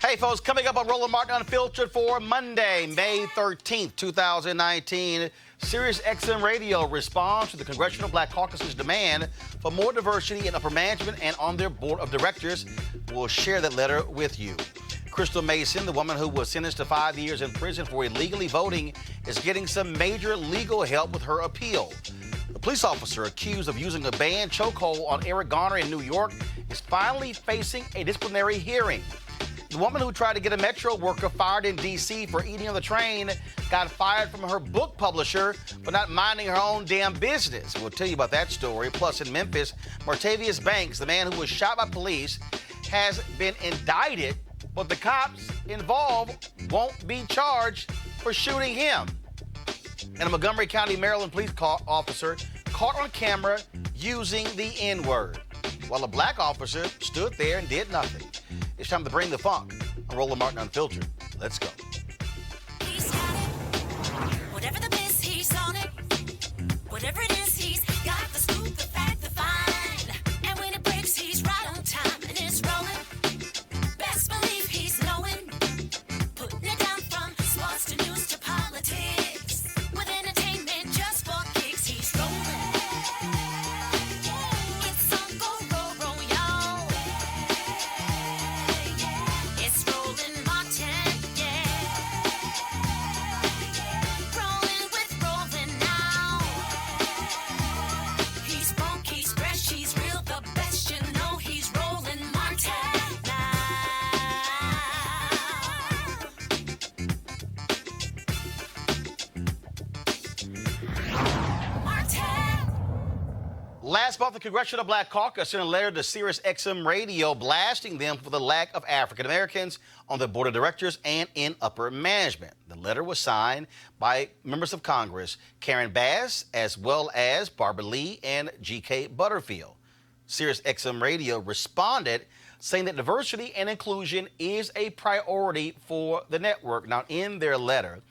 Hey, folks, coming up on Roland Martin Unfiltered for Monday, May 13th, 2019, Sirius XM Radio responds to the Congressional Black Caucus's demand for more diversity in upper management and on their board of directors. We'll share that letter with you. Crystal Mason, the woman who was sentenced to 5 years in prison for illegally voting, is getting some major legal help with her appeal. The police officer accused of using a banned chokehold on Eric Garner in New York is finally facing a disciplinary hearing. The woman who tried to get a Metro worker fired in D.C. for eating on the train got fired from her book publisher for not minding her own damn business. We'll tell you about that story. Plus, in Memphis, Martavious Banks, the man who was shot by police, has been indicted, but the cops involved won't be charged for shooting him. And a Montgomery County Maryland police officer caught on camera using the N-word, while a black officer stood there and did nothing. It's time to bring the funk on Roland Martin Unfiltered. Let's go. He's got it. Whatever the miss, he's on it. Whatever it is, he's got the scoop, the fact, the find. And when it breaks, he's right on time and it's rolling. Best believe he's knowing. Putting it down from sports to news to politics. With entertainment just for kicks, he's rolling. It's on go, roll, y'all. It's Roland Martin, yeah. Rolling with Roland now. He's funk, he's fresh, he's real, the best, you know he's Roland Martin now. Martin. Last month, the Congressional Black Caucus sent a letter to Sirius XM Radio blasting them for the lack of African Americans on the board of directors and in upper management. The letter was signed by members of Congress Karen Bass, as well as Barbara Lee and G.K. Butterfield. Sirius XM Radio responded saying that diversity and inclusion is a priority for the network. Now, in their letter,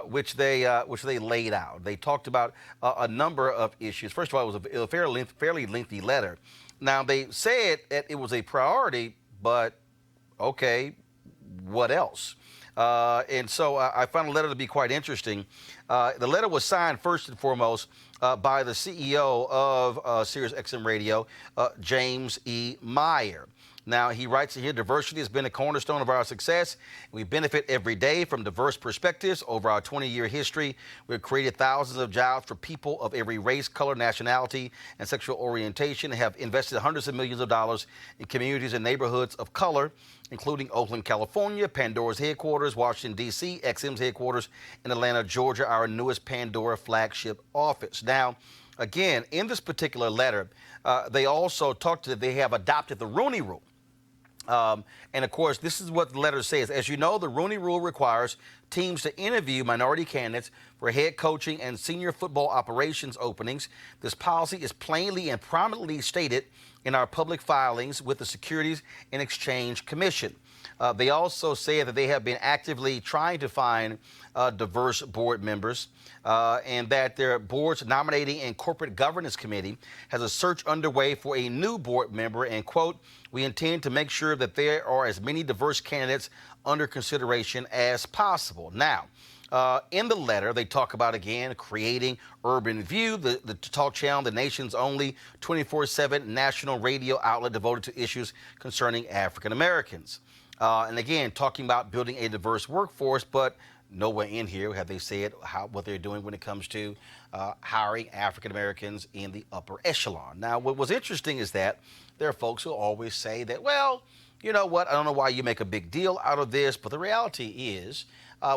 which they laid out, they talked about a number of issues. First of all, it was a fairly lengthy letter. Now, they said that it was a priority, but okay, what else? And so I found the letter to be quite interesting. The letter was signed first and foremost by the CEO of Sirius XM Radio, James E. Meyer. Now, he writes here, diversity has been a cornerstone of our success. We benefit every day from diverse perspectives. Over our 20-year history, we've created thousands of jobs for people of every race, color, nationality, and sexual orientation, and have invested hundreds of millions of dollars in communities and neighborhoods of color, including Oakland, California, Pandora's headquarters, Washington, D.C., XM's headquarters in Atlanta, Georgia, our newest Pandora flagship office. Now, again, in this particular letter, they also talked that they have adopted the Rooney Rule. And of course, this is what the letter says. As you know, the Rooney Rule requires teams to interview minority candidates for head coaching and senior football operations openings. This policy is plainly and prominently stated in our public filings with the Securities and Exchange Commission. They also say that they have been actively trying to find diverse board members and that their board's nominating and corporate governance committee has a search underway for a new board member, and quote, we intend to make sure that there are as many diverse candidates under consideration as possible. Now, in the letter, they talk about, again, creating Urban View, the talk channel, the nation's only 24/7 national radio outlet devoted to issues concerning African Americans. And again, talking about building a diverse workforce, but nowhere in here have they said what they're doing when it comes to hiring African Americans in the upper echelon. Now, what was interesting is that there are folks who always say that, well, you know what, I don't know why you make a big deal out of this, but the reality is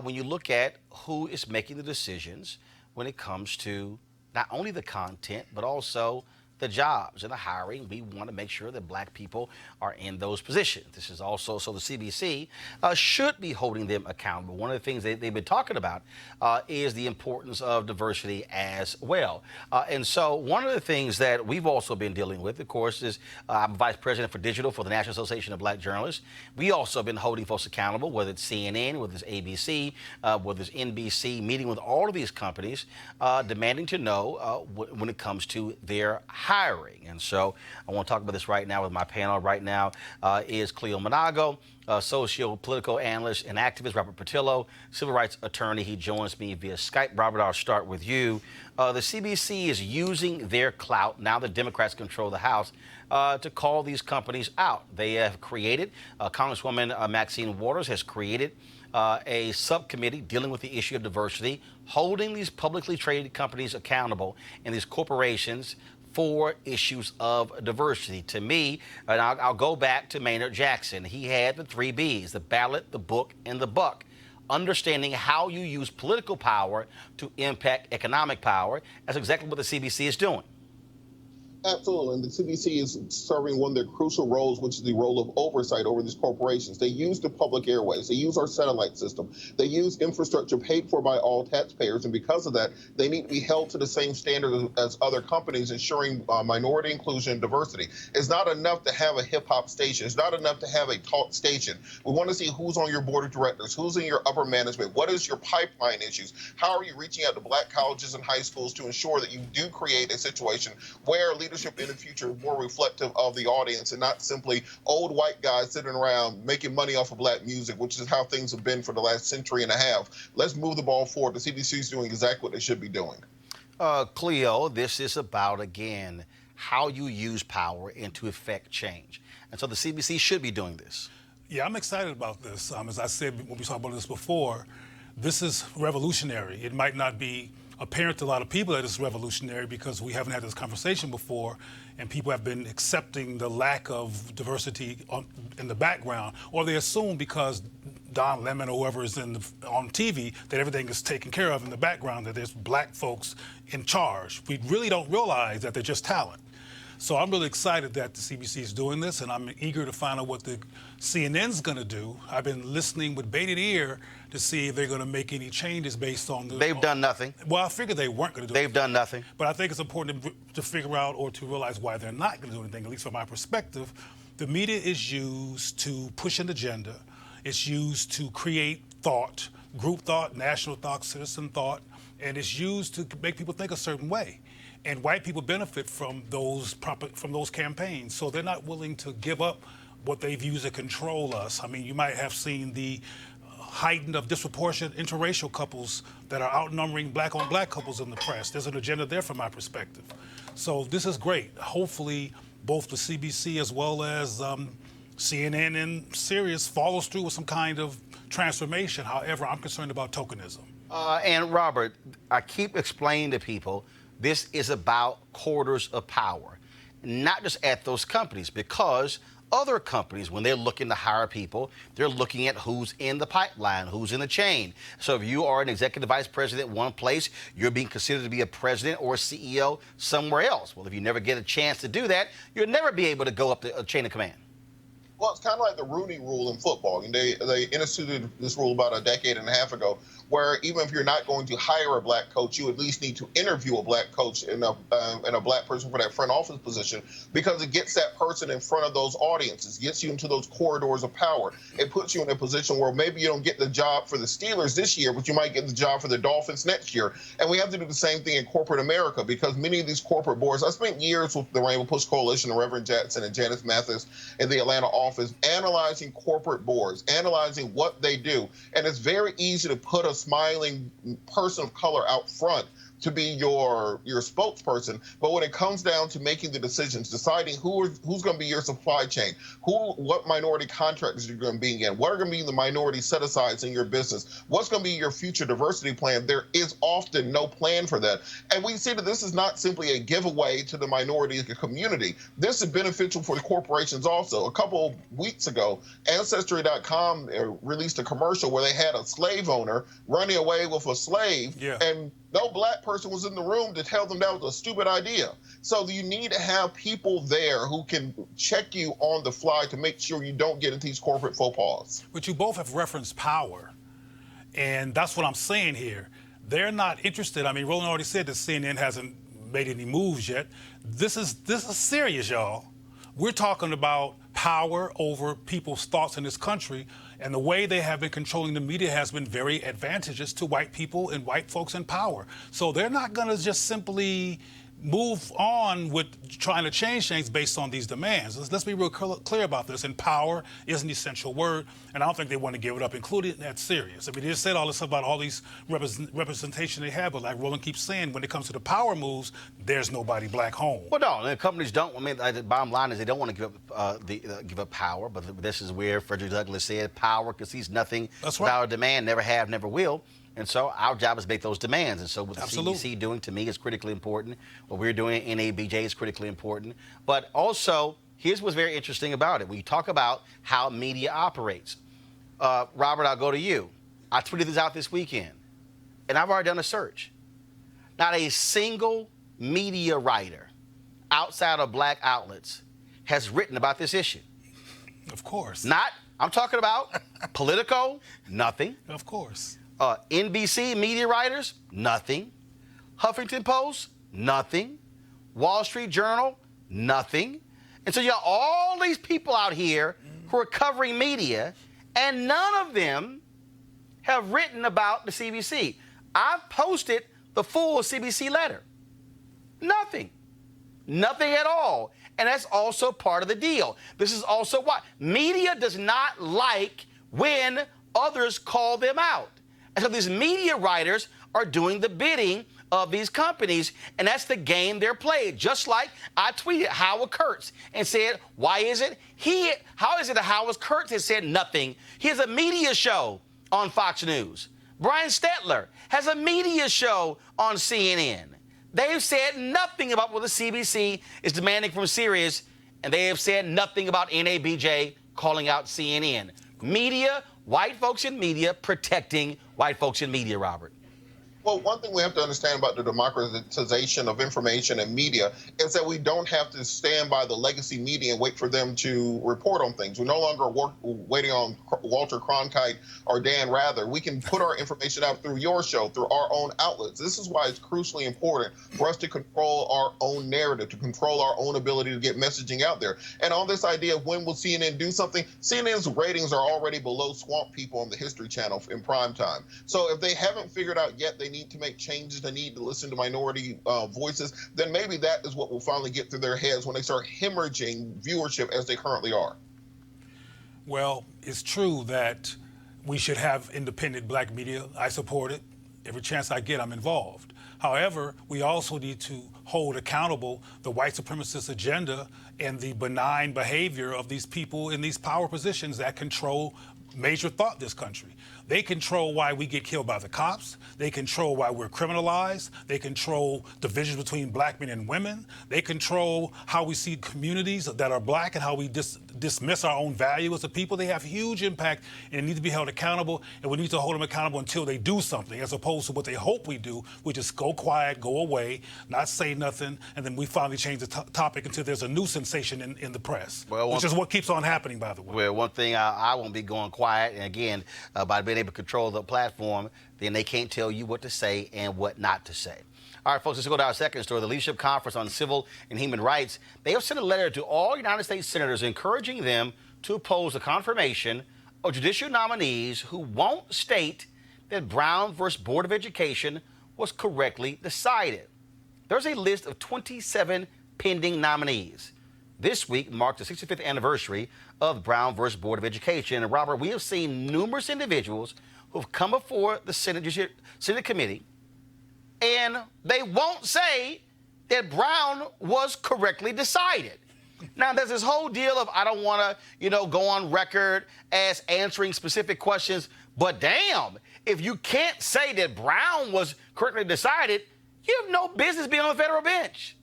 when you look at who is making the decisions when it comes to not only the content, but also the jobs and the hiring, we want to make sure that black people are in those positions. This is also, so the CBC should be holding them accountable. One of the things they've been talking about is the importance of diversity as well. And so one of the things that we've also been dealing with, of course, is I'm Vice President for Digital for the National Association of Black Journalists. We also have been holding folks accountable, whether it's CNN, whether it's ABC, whether it's NBC, meeting with all of these companies, demanding to know when it comes to their hiring. And so I want to talk about this right now with my panel. Right now is Cleo Monago, socio-political analyst and activist, Robert Patillo, civil rights attorney. He joins me via Skype. Robert, I'll start with you. The CBC is using their clout, now the Democrats control the House, to call these companies out. They have created, Congresswoman Maxine Waters has created a subcommittee dealing with the issue of diversity, holding these publicly traded companies accountable and these corporations for issues of diversity. To me, and I'll go back to Maynard Jackson. He had the 3 Bs, the ballot, the book, and the buck. Understanding how you use political power to impact economic power. That's exactly what the CBC is doing. Absolutely, and the CBC is serving one of their crucial roles, which is the role of oversight over these corporations. They use the public airways, they use our satellite system, they use infrastructure paid for by all taxpayers, and because of that, they need to be held to the same standard as other companies, ensuring minority inclusion and diversity. It's not enough to have a hip-hop station. It's not enough to have a talk station. We want to see who's on your board of directors, who's in your upper management, what is your pipeline issues, how are you reaching out to black colleges and high schools to ensure that you do create a situation where leadership in the future is more reflective of the audience and not simply old white guys sitting around making money off of black music, which is how things have been for the last century and a half. Let's move the ball forward. The CBC is doing exactly what they should be doing. Cleo, this is about, again, how you use power and to effect change. And so the CBC should be doing this. Yeah, I'm excited about this. As I said when we talked about this before, this is revolutionary. It might not be apparent to a lot of people that it's revolutionary because we haven't had this conversation before, and people have been accepting the lack of diversity in the background, or they assume because Don Lemon or whoever is on TV that everything is taken care of in the background, that there's black folks in charge. We really don't realize that they're just talent. So I'm really excited that the CBC is doing this, and I'm eager to find out what the CNN's going to do. I've been listening with bated ear to see if they're going to make any changes based on the... They've done nothing. Well, I figured they weren't going to do They've done nothing. But I think it's important to figure out or to realize why they're not going to do anything, at least from my perspective. The media is used to push an agenda. It's used to create thought, group thought, national thought, citizen thought, and it's used to make people think a certain way. And white people benefit from those campaigns, so they're not willing to give up what they've used to control us. I mean, you might have seen the heightened of disproportionate interracial couples that are outnumbering black-on-black couples in the press. There's an agenda there from my perspective. So this is great. Hopefully, both the CBC as well as CNN and Sirius follows through with some kind of transformation. However, I'm concerned about tokenism. And Robert, I keep explaining to people, this is about quarters of power, not just at those companies, because other companies, when they're looking to hire people, they're looking at who's in the pipeline, who's in the chain. So if you are an executive vice president one place, you're being considered to be a president or a CEO somewhere else. Well, if you never get a chance to do that, you'll never be able to go up the chain of command. Well, it's kind of like the Rooney Rule in football. And they instituted this rule about a decade and a half ago, where even if you're not going to hire a black coach, you at least need to interview a black coach and a black person for that front office position, because it gets that person in front of those audiences, gets you into those corridors of power. It puts you in a position where maybe you don't get the job for the Steelers this year, but you might get the job for the Dolphins next year. And we have to do the same thing in corporate America, because many of these corporate boards, I spent years with the Rainbow Push Coalition, the Reverend Jackson and Janice Mathis in the Atlanta office, analyzing corporate boards, analyzing what they do. And it's very easy to put a smiling person of color out front to be your spokesperson, but when it comes down to making the decisions, deciding who's going to be your supply chain, what minority contractors you're going to be in, what are going to be the minority set-asides in your business, what's going to be your future diversity plan, there is often no plan for that. And we see that this is not simply a giveaway to the minority community. This is beneficial for the corporations also. A couple of weeks ago, Ancestry.com released a commercial where they had a slave owner running away with a slave, and no black person was in the room to tell them that was a stupid idea. So you need to have people there who can check you on the fly to make sure you don't get into these corporate faux pas. But you both have referenced power, and that's what I'm saying here. They're not interested. I mean, Roland already said that CNN hasn't made any moves yet. This is serious, y'all. We're talking about power over people's thoughts in this country, and the way they have been controlling the media has been very advantageous to white people and white folks in power. So they're not going to just simply move on with trying to change things based on these demands. Let's be real clear about this. And power is an essential word, and I don't think they want to give it up, including at Sirius. I mean, they just said all this about all these representation they have, but like Roland keeps saying, when it comes to the power moves, there's nobody black home. Well, no, the companies don't. I mean, the bottom line is they don't want to give up power. But this is where Frederick Douglass said, "Power concedes nothing without a demand, never have, never will." And so our job is to make those demands. And so what the CBC doing to me is critically important. What we're doing at NABJ is critically important. But also, here's what's very interesting about it. When you talk about how media operates, Robert, I'll go to you. I tweeted this out this weekend, and I've already done a search. Not a single media writer outside of black outlets has written about this issue. Of course. I'm talking about Politico, nothing. Of course. NBC media writers, nothing. Huffington Post, nothing. Wall Street Journal, nothing. And so you have all these people out here who are covering media, and none of them have written about the CBC. I've posted the full CBC letter. Nothing. Nothing at all. And that's also part of the deal. This is also why media does not like when others call them out. And so these media writers are doing the bidding of these companies, and that's the game they're playing. Just like I tweeted Howard Kurtz and said, how is it that Howard Kurtz has said nothing? He has a media show on Fox News. Brian Stetler has a media show on CNN. They've said nothing about what the CBC is demanding from Sirius, and they have said nothing about NABJ calling out CNN. Media, white folks in media protecting white folks in media, Robert. Well, one thing we have to understand about the democratization of information and media is that we don't have to stand by the legacy media and wait for them to report on things. We're no longer waiting on Walter Cronkite or Dan Rather. We can put our information out through your show, through our own outlets. This is why it's crucially important for us to control our own narrative, to control our own ability to get messaging out there. And on this idea of when will CNN do something, CNN's ratings are already below Swamp People on the History Channel in prime time. So if they haven't figured out yet they need to make changes, they need to listen to minority voices, then maybe that is what will finally get through their heads when they start hemorrhaging viewership as they currently are. Well, it's true that we should have independent black media. I support it. Every chance I get, I'm involved. However, we also need to hold accountable the white supremacist agenda and the benign behavior of these people in these power positions that control major thought in this country. They control why we get killed by the cops. They control why we're criminalized. They control divisions between black men and women. They control how we see communities that are black and how we dismiss our own value as a people. They have huge impact and need to be held accountable, and we need to hold them accountable until they do something, as opposed to what they hope we do. We just go quiet, go away, not say nothing, and then we finally change the topic until there's a new sensation in the press, which is what keeps on happening, by the way. Well, one thing I won't be going quiet, and again, by being able to control the platform, then they can't tell you what to say and what not to say. All right, folks, let's go to our second story. The Leadership Conference on Civil and Human Rights, they have sent a letter to all United States senators encouraging them to oppose the confirmation of judicial nominees who won't state that Brown versus Board of Education was correctly decided. There's a list of 27 pending nominees. This week marked the 65th anniversary of Brown versus Board of Education. And Robert, we have seen numerous individuals who have come before the Senate Committee, and they won't say that Brown was correctly decided. Now, there's this whole deal of I don't want to, go on record as answering specific questions, but damn, if you can't say that Brown was correctly decided, you have no business being on the federal bench.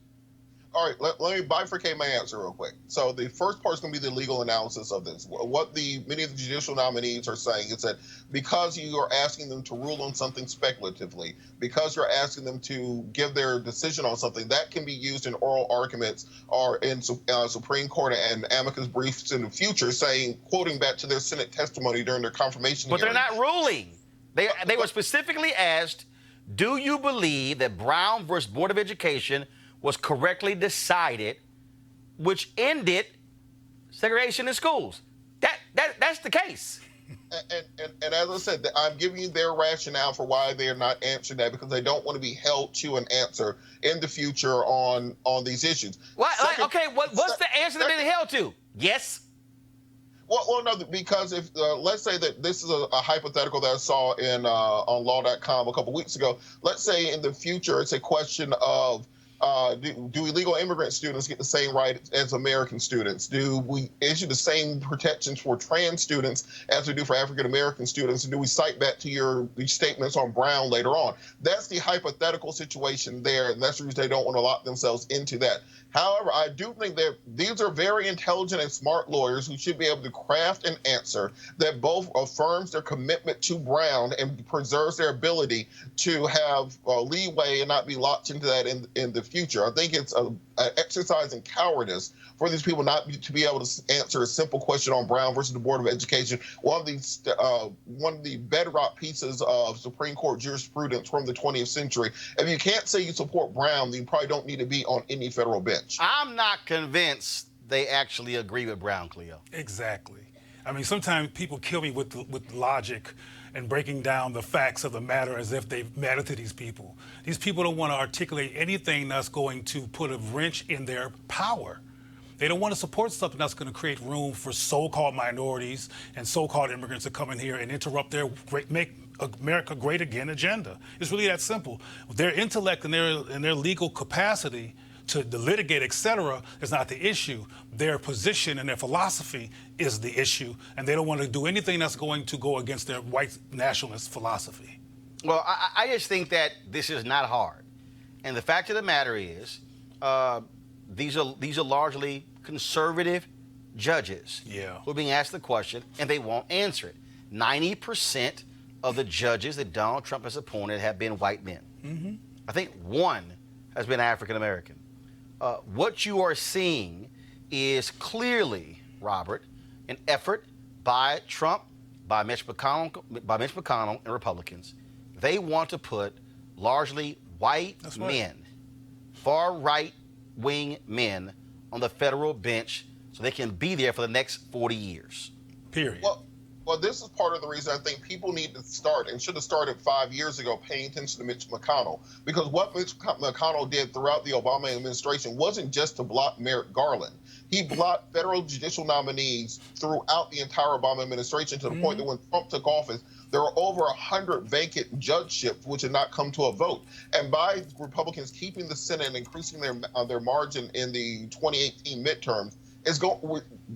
All right, let me bifurcate my answer real quick. So the first part is going to be the legal analysis of this. What many of the judicial nominees are saying is that because you are asking them to rule on something speculatively, because you're asking them to give their decision on something, that can be used in oral arguments or in Supreme Court and amicus briefs in the future, quoting back to their Senate testimony during their confirmation hearing. But they're not ruling. They were specifically asked, do you believe that Brown versus Board of Education was correctly decided, which ended segregation in schools? That's the case. And as I said, I'm giving you their rationale for why they are not answering that, because they don't want to be held to an answer in the future on these issues. What? What's the answer they're being held to? Yes. Well, no, because if let's say that this is a hypothetical that I saw in on law.com a couple weeks ago. Let's say in the future it's a question of do illegal immigrant students get the same right as American students? Do we issue the same protections for trans students as we do for African American students? And do we cite back to these statements on Brown later on? That's the hypothetical situation there, and that's the reason they don't want to lock themselves into that. However, I do think that these are very intelligent and smart lawyers who should be able to craft an answer that both affirms their commitment to Brown and preserves their ability to have leeway and not be locked into that in the future. I think it's an exercise in cowardice for these people not to be able to answer a simple question on Brown versus the Board of Education, one of the bedrock pieces of Supreme Court jurisprudence from the 20th century. If you can't say you support Brown, then you probably don't need to be on any federal bench. I'm not convinced they actually agree with Brown, Cleo. Exactly. I mean, sometimes people kill me with logic and breaking down the facts of the matter as if they matter to these people. These people don't want to articulate anything that's going to put a wrench in their power. They don't want to support something that's going to create room for so-called minorities and so-called immigrants to come in here and interrupt their make America great again agenda. It's really that simple. Their intellect and their legal capacity to litigate, etc., is not the issue. Their position and their philosophy is the issue, and they don't want to do anything that's going to go against their white nationalist philosophy. Well, I just think that this is not hard. And the fact of the matter is, these are largely conservative judges who are being asked the question, and they won't answer it. 90% of the judges that Donald Trump has appointed have been white men. Mm-hmm. I think one has been African American. What you are seeing is clearly, Robert, an effort by Trump, by Mitch McConnell and Republicans. They want to put largely white men, far right-wing men, on the federal bench so they can be there for the next 40 years. Period. Well, this is part of the reason I think people need to start, and should have started 5 years ago, paying attention to Mitch McConnell. Because what Mitch McConnell did throughout the Obama administration wasn't just to block Merrick Garland. He blocked federal judicial nominees throughout the entire Obama administration, to the point that when Trump took office, there were over 100 vacant judgeships which had not come to a vote. And by Republicans keeping the Senate and increasing their margin in the 2018 midterms,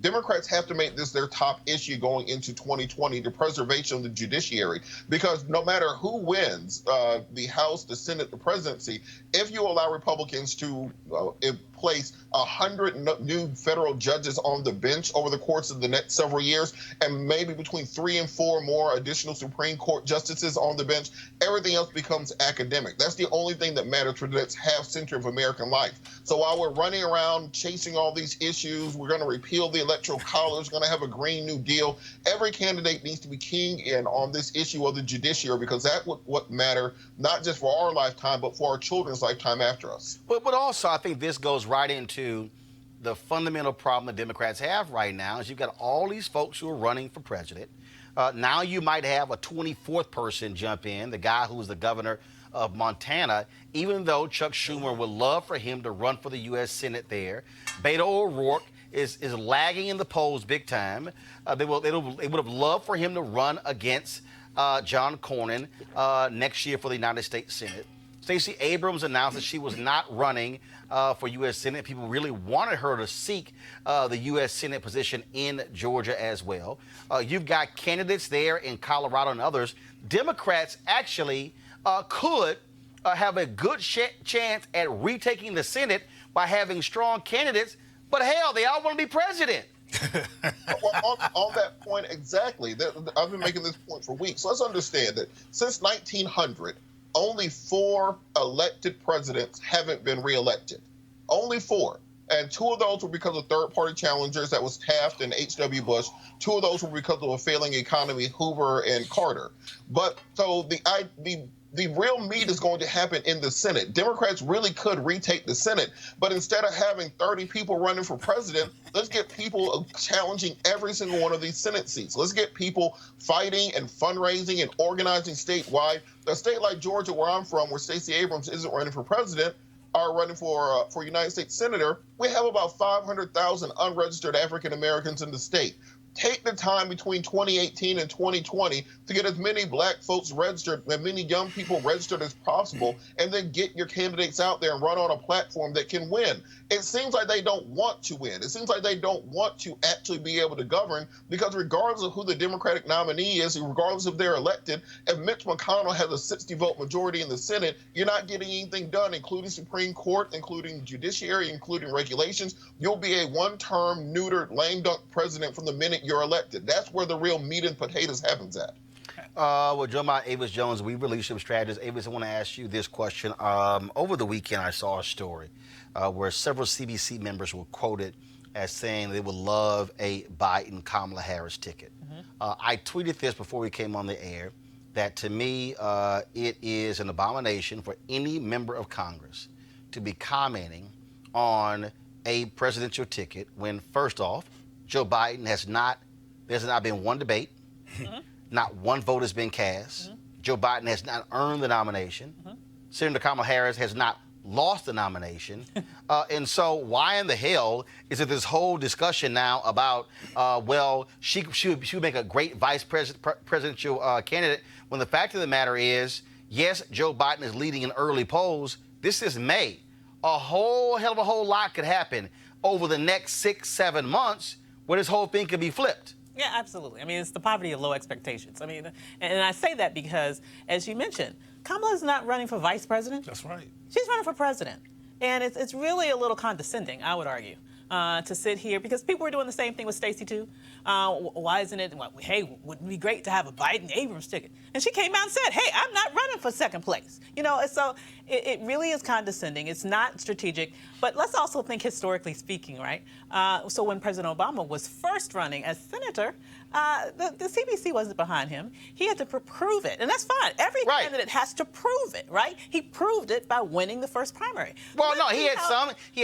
Democrats have to make this their top issue going into 2020, the preservation of the judiciary. Because no matter who wins the House, the Senate, the presidency, if you allow Republicans to place 100 new federal judges on the bench over the course of the next several years, and maybe between 3 and 4 more additional Supreme Court justices on the bench, everything else becomes academic. That's the only thing that matters for the next half century of American life. So while we're running around chasing all these issues, we're going to repeal the Electoral College, going to have a Green New Deal. Every candidate needs to be keying in on this issue of the judiciary, because that's what matters, not just for our lifetime, but for our children's lifetime after us. But also, I think this goes right into the fundamental problem the Democrats have right now, is you've got all these folks who are running for president. Now you might have a 24th person jump in, the guy who was the governor of Montana, even though Chuck Schumer would love for him to run for the U.S. Senate there. Beto O'Rourke is lagging in the polls big time. They would have loved for him to run against John Cornyn next year for the United States Senate. Stacey Abrams announced that she was not running for U.S. Senate. People really wanted her to seek the U.S. Senate position in Georgia as well. You've got candidates there in Colorado and others. Democrats actually could have a good chance at retaking the Senate by having strong candidates, but hell, they all want to be president. Well, on that point, exactly. I've been making this point for weeks. Let's understand that since 1900, only 4 elected presidents haven't been reelected. Only 4. And 2 of those were because of third-party challengers. That was Taft and H.W. Bush. 2 of those were because of a failing economy, Hoover and Carter. But so the The real meat is going to happen in the Senate. Democrats really could retake the Senate, but instead of having 30 people running for president, let's get people challenging every single one of these Senate seats. Let's get people fighting and fundraising and organizing statewide. A state like Georgia, where I'm from, where Stacey Abrams isn't running for president, are running for United States Senator, we have about 500,000 unregistered African Americans in the state. Take the time between 2018 and 2020 to get as many black folks registered, as many young people registered as possible, and then get your candidates out there and run on a platform that can win. It seems like they don't want to win. It seems like they don't want to actually be able to govern, because regardless of who the Democratic nominee is, regardless if they're elected, if Mitch McConnell has a 60-vote majority in the Senate, you're not getting anything done, including Supreme Court, including judiciary, including regulations. You'll be a one-term, neutered, lame dunk president from the minute you're elected. That's where the real meat and potatoes happens at. Well, Joe Mott, Avis Jones, we leadership strategists. Avis, I want to ask you this question. Over the weekend, I saw a story where several CBC members were quoted as saying they would love a Biden-Kamala Harris ticket. I tweeted this before we came on the air, that to me, it is an abomination for any member of Congress to be commenting on a presidential ticket when, first off, Joe Biden there's not been one debate, not one vote has been cast. Joe Biden has not earned the nomination. Senator Kamala Harris has not lost the nomination. And so why in the hell is it this whole discussion now about, well, she would make a great vice presidential candidate, when the fact of the matter is, yes, Joe Biden is leading in early polls. This is May. A whole hell of a whole lot could happen over the next 6-7 months where this whole thing could be flipped. Yeah, absolutely. I mean, it's the poverty of low expectations. I mean, and I say that because, as you mentioned, Kamala's not running for vice president. That's right. She's running for president. And it's really a little condescending, I would argue, to sit here, because people were doing the same thing with Stacey, too. Why isn't it, well, hey, wouldn't it be great to have a Biden-Abrams ticket? And she came out and said, hey, I'm not running for second place. You know, so it really is condescending. It's not strategic. But let's also think historically speaking, right? So when President Obama was first running as senator, the CBC wasn't behind him. He had to prove it, and that's fine. Every candidate has to prove it, right? He proved it by winning the first primary. Well, no, he had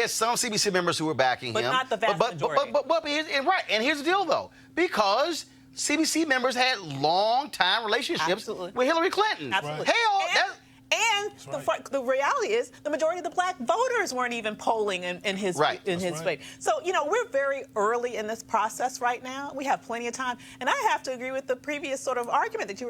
some CBC members who were backing him, but not the vast majority. And here's the deal, though, because CBC members had long-time relationships with Hillary Clinton. Absolutely. Hell, And the reality is, the majority of the black voters weren't even polling in his favor. So, you know, we're very early in this process right now. We have plenty of time. And I have to agree with the previous sort of argument that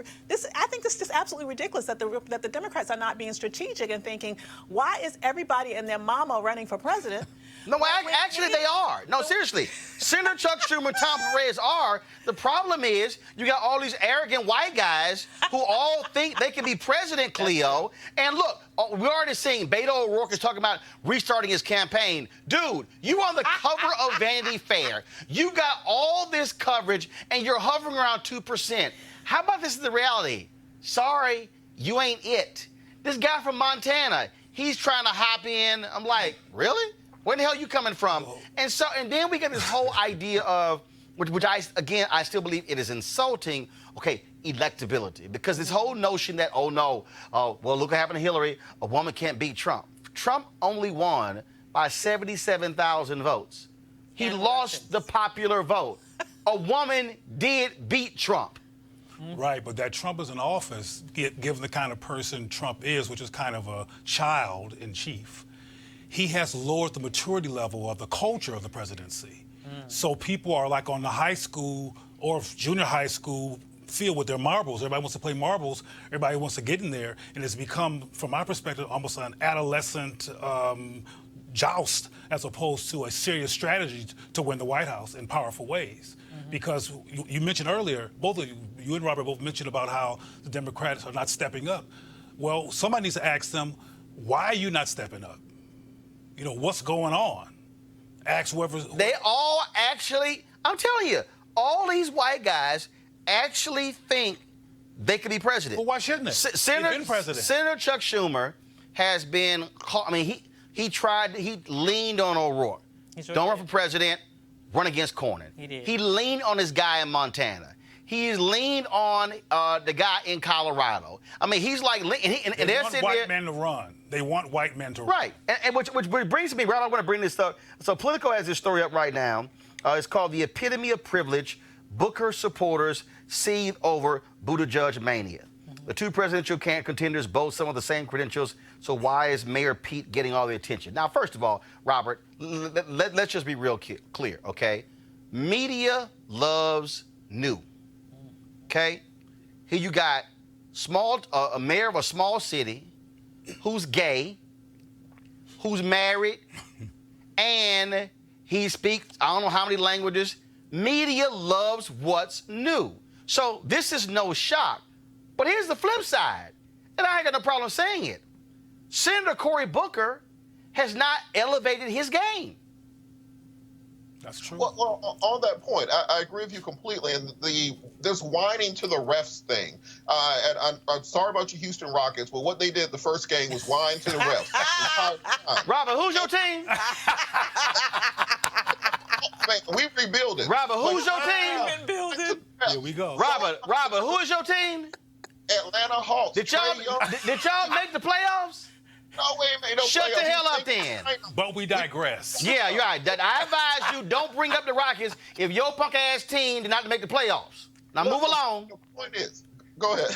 I think this is just absolutely ridiculous that the Democrats are not being strategic and thinking, why is everybody and their mama running for president? No, actually they are. No, seriously. Senator Chuck Schumer and Tom Perez are. The problem is you got all these arrogant white guys who all think they can be president, Cleo. And look, we're already seeing Beto O'Rourke is talking about restarting his campaign. Dude, you on the cover of Vanity Fair. You got all this coverage, and you're hovering around 2%. How about this is the reality? Sorry, you ain't it. This guy from Montana, he's trying to hop in. I'm like, really? Where the hell are you coming from? And then we get this whole idea of, which I still believe it is insulting, electability. Because this whole notion that, well, look what happened to Hillary, a woman can't beat Trump. Trump only won by 77,000 votes. He lost the popular vote. A woman did beat Trump. Right, but that Trump is in office, given the kind of person Trump is, which is kind of a child in chief, he has lowered the maturity level of the culture of the presidency. So people are like on the high school or junior high school field with their marbles. Everybody wants to play marbles. Everybody wants to get in there. And it's become, from my perspective, almost an adolescent joust as opposed to a serious strategy to win the White House in powerful ways. Because you mentioned earlier, both of you and Robert both mentioned about how the Democrats are not stepping up. Well, somebody needs to ask them, why are you not stepping up? You know, what's going on? Ask whoever's... They all actually, I'm telling you, all these white guys actually think they could be president. Well, why shouldn't they? He's been president. Senator Chuck Schumer has been, he leaned on O'Rourke. Don't run for president, run against Cornyn. He did. He leaned on this guy in Montana. he's leaned on the guy in Colorado. I mean, he's like, and They they're want sitting white there. men to run. They want white men to run. Right, and which brings me, right, I want to bring this up. So Politico has this story up right now. It's called The Epitome of Privilege, Booker Supporters Seethe Over Buttigieg Mania. The two presidential contenders boast some of the same credentials, so why is Mayor Pete getting all the attention? Now, first of all, Robert, let's just be real clear, okay? Media loves new, okay? Here you got a mayor of a small city who's gay, who's married, and he speaks, I don't know how many languages. Media loves what's new. So this is no shock. But here's the flip side, and I ain't got no problem saying it. Senator Cory Booker has not elevated his game. That's true. Well, on that point, I agree with you completely. And this whining to the refs thing. And I'm sorry about you, Houston Rockets, but what they did the first game was whine to the refs. Robert, who's your team? Man, we rebuilding. Robert, who's your team? Here we go. Robert, who is your team? Atlanta Hawks. Did y'all make the playoffs? No, we ain't made no Shut playoffs. the hell up then. But we digress. Yeah, you're right. I advise you, don't bring up the Rockets if your punk-ass team did not make the playoffs. Now move along. The point is, go ahead.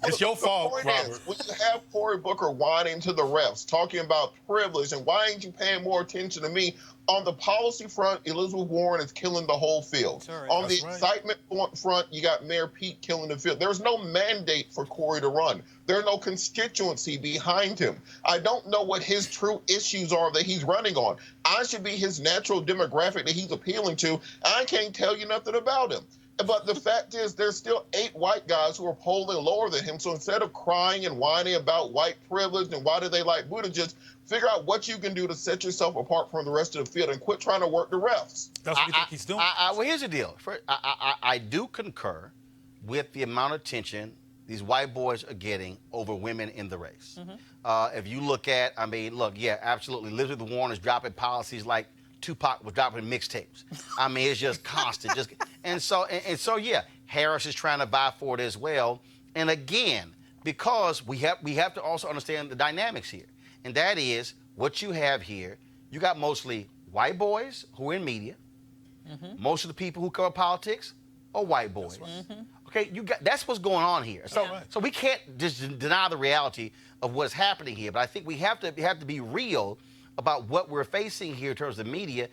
It's your fault, The point Robert. is, when you have Cory Booker whining to the refs, talking about privilege, and why ain't you paying more attention to me? On the policy front, Elizabeth Warren is killing the whole field. Sorry. On the That's right. excitement front, you got Mayor Pete killing the field. There's no mandate for Cory to run. There's no constituency behind him. I don't know what his true issues are that he's running on. I should be his natural demographic that he's appealing to. I can't tell you nothing about him. But the fact is, there's still 8 white guys who are polling lower than him. So instead of crying and whining about white privilege and why do they like Buttigieg, figure out what you can do to set yourself apart from the rest of the field and quit trying to work the refs. That's what you think he's doing. Well, here's the deal. I do concur with the amount of attention these white boys are getting over women in the race. If you look at, yeah, absolutely. Elizabeth Warren is dropping policies like Tupac was dropping mixtapes. I mean, it's just constant. And so, yeah, Harris is trying to vie for it as well. And again, because we have to also understand the dynamics here. And that is what you have here. You got mostly white boys who are in media. Most of the people who cover politics are white boys. Okay, that's what's going on here. So we can't just deny the reality of what's happening here. But I think we have to be real about what we're facing here in terms of media.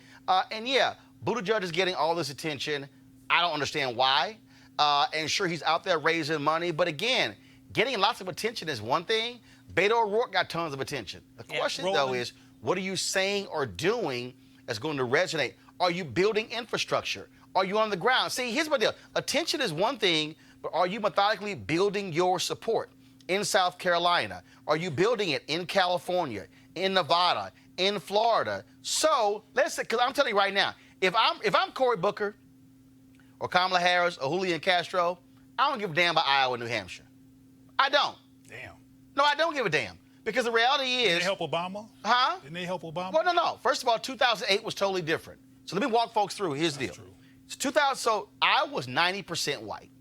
And yeah, Buttigieg is getting all this attention. I don't understand why. And sure, he's out there raising money. But again, getting lots of attention is one thing. Beto O'Rourke got tons of attention. The question, though, is what are you saying or doing that's going to resonate? Are you building infrastructure? Are you on the ground? See, here's my deal. Attention is one thing, but are you methodically building your support in South Carolina? Are you building it in California, in Nevada, in Florida? So let's say, because I'm telling you right now, if I'm Cory Booker or Kamala Harris or Julian Castro, I don't give a damn about Iowa and New Hampshire. I don't. Damn. No, I don't give a damn. Because the reality is... Didn't they help Obama? Huh? Didn't they help Obama? Well, no. First of all, 2008 was totally different. So let me walk folks through. Here's the deal. True. So Iowa was 90% white.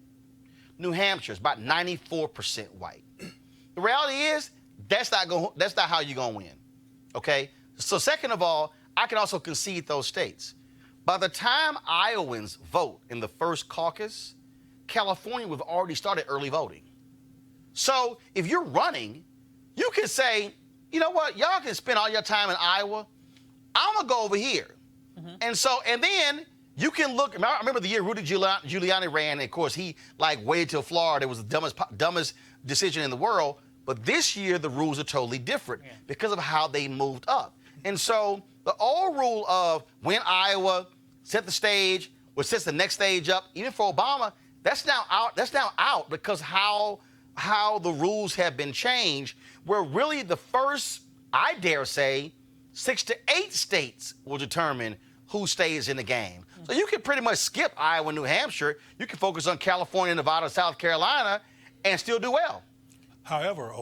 New Hampshire is about 94% white. The reality is that's not how you're going to win. Okay? So second of all, I can also concede those states. By the time Iowans vote in the first caucus, California would have already started early voting. So if you're running, you can say, you know what, y'all can spend all your time in Iowa. I'm going to go over here. And then you can look. I remember the year Rudy Giuliani ran, and of course, he waited till Florida. It was the dumbest decision in the world. But this year, the rules are totally different because of how they moved up. And so the old rule of when Iowa set the stage or sets the next stage up, even for Obama, that's now out. That's now out because how the rules have been changed, where really the first, I dare say, 6 to 8 states will determine who stays in the game. So you can pretty much skip Iowa and New Hampshire. You can focus on California, Nevada, South Carolina, and still do well. However,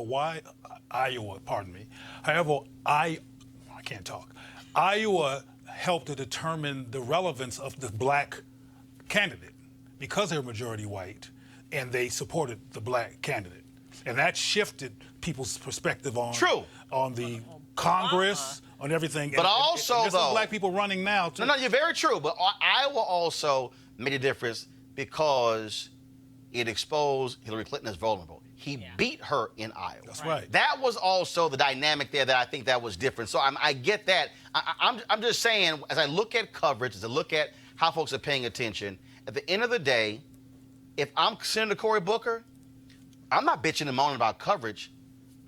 I can't talk. Iowa helped to determine the relevance of the black candidate because they were majority white, and they supported the black candidate. And that shifted people's perspective on the Congress, on everything. But also, there's some though, black people running now, too. No, you're very true. But Iowa also made a difference because it exposed Hillary Clinton as vulnerable. He beat her in Iowa. That's right. That was also the dynamic there that I think that was different. So I get that. I'm just saying, as I look at coverage, as I look at how folks are paying attention, at the end of the day, if I'm Senator Cory Booker, I'm not bitching and moaning about coverage.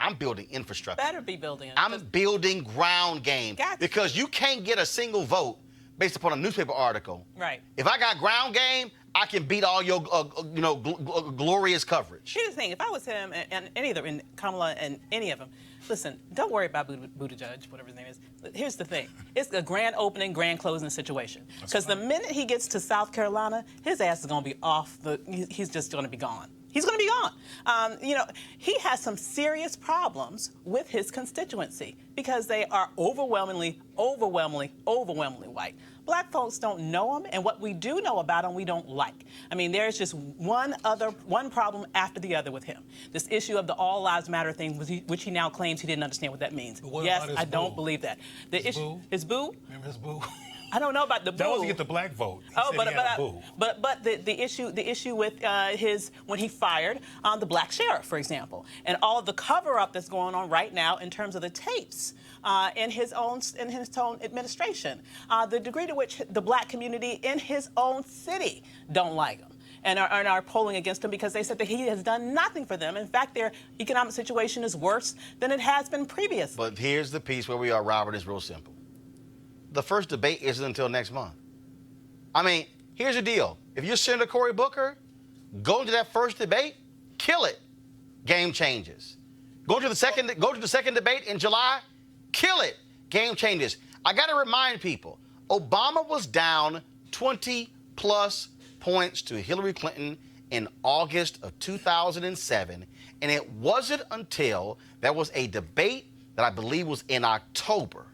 I'm building infrastructure. Better be building it. I'm building ground game. Because you can't get a single vote based upon a newspaper article. Right. If I got ground game, I can beat all your, glorious coverage. Here's the thing: if I was him and any of them, and Kamala and any of them, listen, don't worry about Buttigieg, whatever his name is. Here's the thing: it's a grand opening, grand closing situation. Because the minute he gets to South Carolina, his ass is going to be off. He's just going to be gone. He's going to be gone. He has some serious problems with his constituency because they are overwhelmingly white. Black folks don't know him, and what we do know about him, we don't like. I mean, there's just one problem after the other with him. This issue of the All Lives Matter thing, which he now claims he didn't understand what that means. Yes, I don't believe that. His boo? Remember his boo? I don't know about the boo. That was to get the black vote. But the issue with when he fired the black sheriff, for example, and all of the cover-up that's going on right now in terms of the tapes in his own administration, the degree to which the black community in his own city don't like him. And are polling against him because they said that he has done nothing for them. In fact, their economic situation is worse than it has been previously. But here's the piece where we are, Robert. It's real simple. The first debate isn't until next month. I mean, here's the deal. If you're Senator Cory Booker, go into that first debate, kill it. Game changes. Go to the second debate in July, kill it. Game changes. I got to remind people, Obama was down 20-plus points to Hillary Clinton in August of 2007, and it wasn't until there was a debate that I believe was in October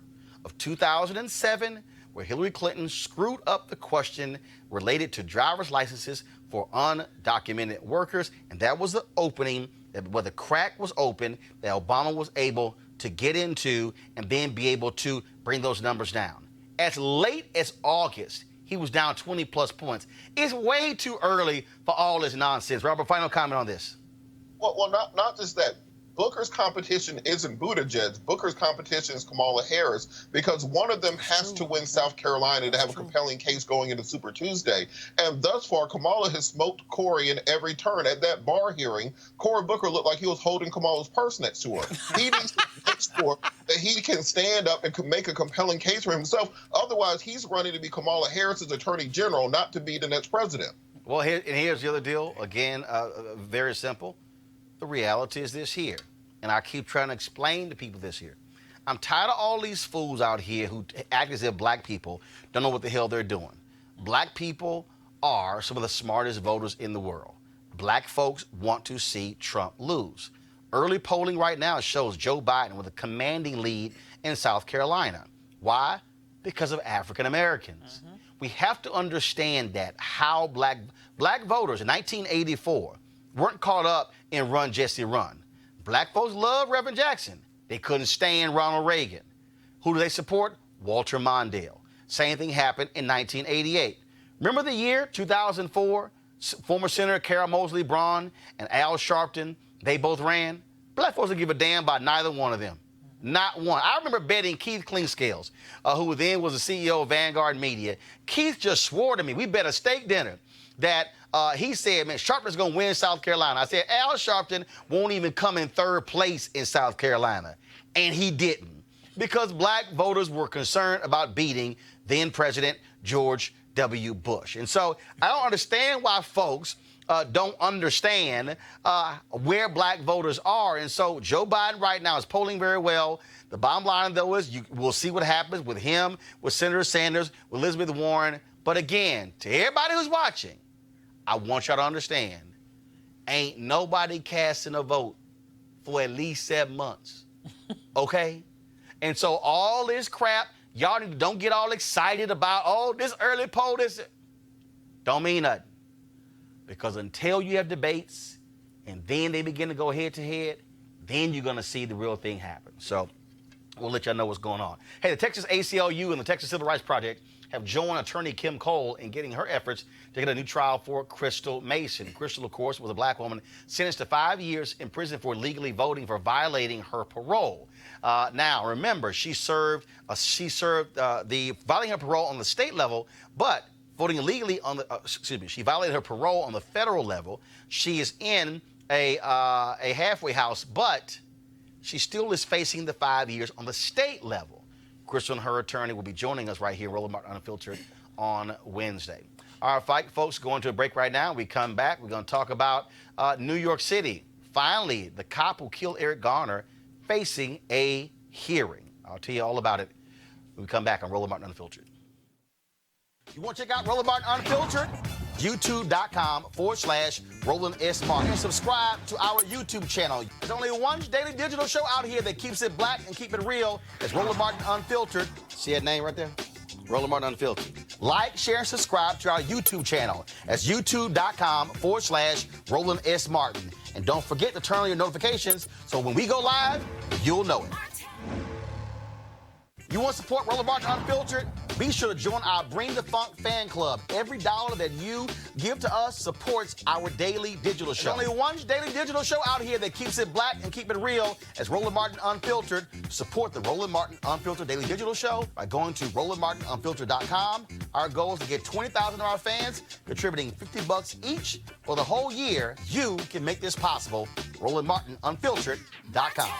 of 2007, where Hillary Clinton screwed up the question related to driver's licenses for undocumented workers, and that was the opening, where the crack was open, that Obama was able to get into and then be able to bring those numbers down. As late as August, he was down 20-plus points. It's way too early for all this nonsense. Robert, final comment on this. Well, not just that. Booker's competition isn't Buttigieg. Booker's competition is Kamala Harris, because one of them has to win South Carolina to have a compelling case going into Super Tuesday. And thus far, Kamala has smoked Cory in every turn. At that bar hearing, Cory Booker looked like he was holding Kamala's purse next to her. He needs to make sure that he can stand up and can make a compelling case for himself. Otherwise, he's running to be Kamala Harris's attorney general, not to be the next president. Well, here's the other deal. Again, very simple. The reality is this here, and I keep trying to explain to people this here. I'm tired of all these fools out here who act as if black people don't know what the hell they're doing. Black people are some of the smartest voters in the world. Black folks want to see Trump lose. Early polling right now shows Joe Biden with a commanding lead in South Carolina. Why? Because of African Americans. We have to understand that how black voters in 1984 weren't caught up in Run, Jesse, Run. Black folks love Reverend Jackson. They couldn't stand Ronald Reagan. Who do they support? Walter Mondale. Same thing happened in 1988. Remember the year 2004? Former Senator Carol Moseley Braun and Al Sharpton, they both ran. Black folks didn't give a damn about neither one of them. Not one. I remember betting Keith Clinkscales, who then was the CEO of Vanguard Media. Keith just swore to me, we bet a steak dinner, that he said, man, Sharpton's going to win South Carolina. I said, Al Sharpton won't even come in third place in South Carolina. And he didn't, because black voters were concerned about beating then President George W. Bush. And so I don't understand why folks don't understand where black voters are. And so Joe Biden right now is polling very well. The bottom line, though, is we'll see what happens with him, with Senator Sanders, with Elizabeth Warren. But again, to everybody who's watching, I want y'all to understand, ain't nobody casting a vote for at least 7 months, okay? And so all this crap, y'all don't get all excited about, oh, this early poll, this don't mean nothing. Because until you have debates and then they begin to go head to head, then you're going to see the real thing happen. So we'll let y'all know what's going on. Hey, the Texas ACLU and the Texas Civil Rights Project have joined attorney Kim Cole in getting her efforts to get a new trial for Crystal Mason. Crystal, of course, was a black woman sentenced to 5 years in prison for illegally voting for violating her parole. Now, remember, she violating her parole on the state level, but voting illegally on the, she violated her parole on the federal level. She is in a halfway house, but she still is facing the 5 years on the state level. Crystal and her attorney will be joining us right here, Roland Martin Unfiltered, on Wednesday. All right, folks, going to a break right now. We come back. We're going to talk about New York City. Finally, the cop who killed Eric Garner facing a hearing. I'll tell you all about it when we come back on Roland Martin Unfiltered. You want to check out Roland Martin Unfiltered? YouTube.com/Roland S. Martin. And subscribe to our YouTube channel. There's only one daily digital show out here that keeps it black and keep it real. It's Roland Martin Unfiltered. See that name right there? Roland Martin Unfiltered. Like, share, and subscribe to our YouTube channel. That's YouTube.com/Roland S. Martin. And don't forget to turn on your notifications so when we go live, you'll know it. You want to support Roland Martin Unfiltered? Be sure to join our Bring the Funk fan club. Every dollar that you give to us supports our daily digital show. There's only one daily digital show out here that keeps it black and keep it real. It's Roland Martin Unfiltered. Support the Roland Martin Unfiltered daily digital show by going to RolandMartinUnfiltered.com. Our goal is to get 20,000 of our fans contributing $50 each for the whole year. You can make this possible. RolandMartinUnfiltered.com.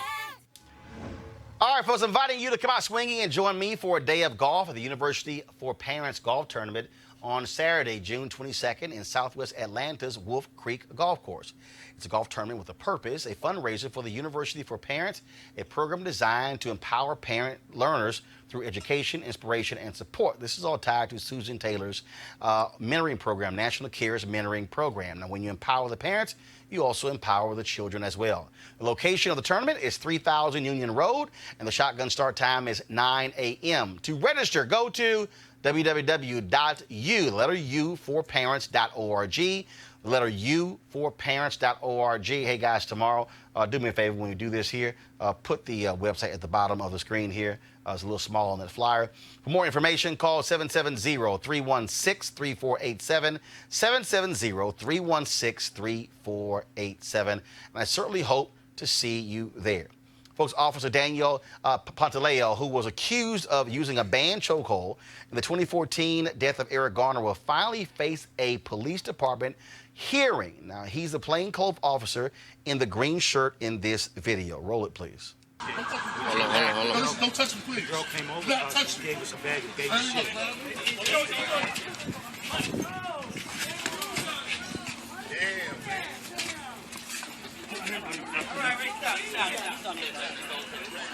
All right, folks, inviting you to come out swinging and join me for a day of golf at the University for Parents Golf Tournament on Saturday, June 22nd in Southwest Atlanta's Wolf Creek Golf Course. It's a golf tournament with a purpose, a fundraiser for the University for Parents, a program designed to empower parent learners through education, inspiration, and support. This is all tied to Susan Taylor's mentoring program, National Cares Mentoring Program. Now, when you empower the parents, you also empower the children as well. The location of the tournament is 3000 Union Road, and the shotgun start time is 9 a.m. To register, go to www.u4parents.org. The letter U4parents.org. Hey, guys, tomorrow, do me a favor when you do this here. Put the website at the bottom of the screen here. It's a little small on that flyer. For more information, call 770-316-3487, 770-316-3487. And I certainly hope to see you there. Folks, Officer Daniel Pantaleo, who was accused of using a banned chokehold in the 2014 death of Eric Garner, will finally face a police department hearing. Now, he's a plainclothes officer in the green shirt in this video. Roll it, please. Hold on. Don't touch him, please. The girl came over, gave us a bag of baby shit.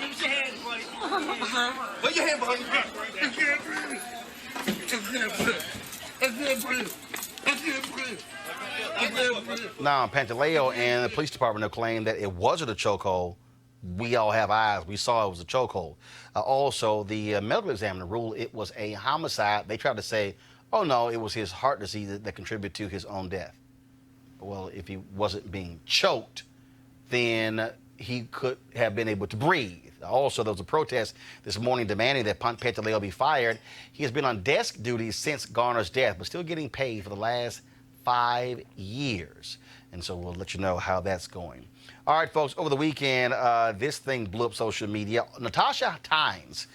Use your hands, buddy. Put your hand behind your back. Now, Pantaleo and the police department have claimed that it wasn't a chokehold. We all have eyes. We saw it was a chokehold. Also, the medical examiner ruled it was a homicide. They tried to say, oh, no, it was his heart disease that contributed to his own death. Well, if he wasn't being choked, then he could have been able to breathe. Also, there was a protest this morning demanding that Pantaleo be fired. He has been on desk duty since Garner's death, but still getting paid for the last 5 years. And so we'll let you know how that's going. All right, folks, over the weekend, this thing blew up social media. Natasha Tynes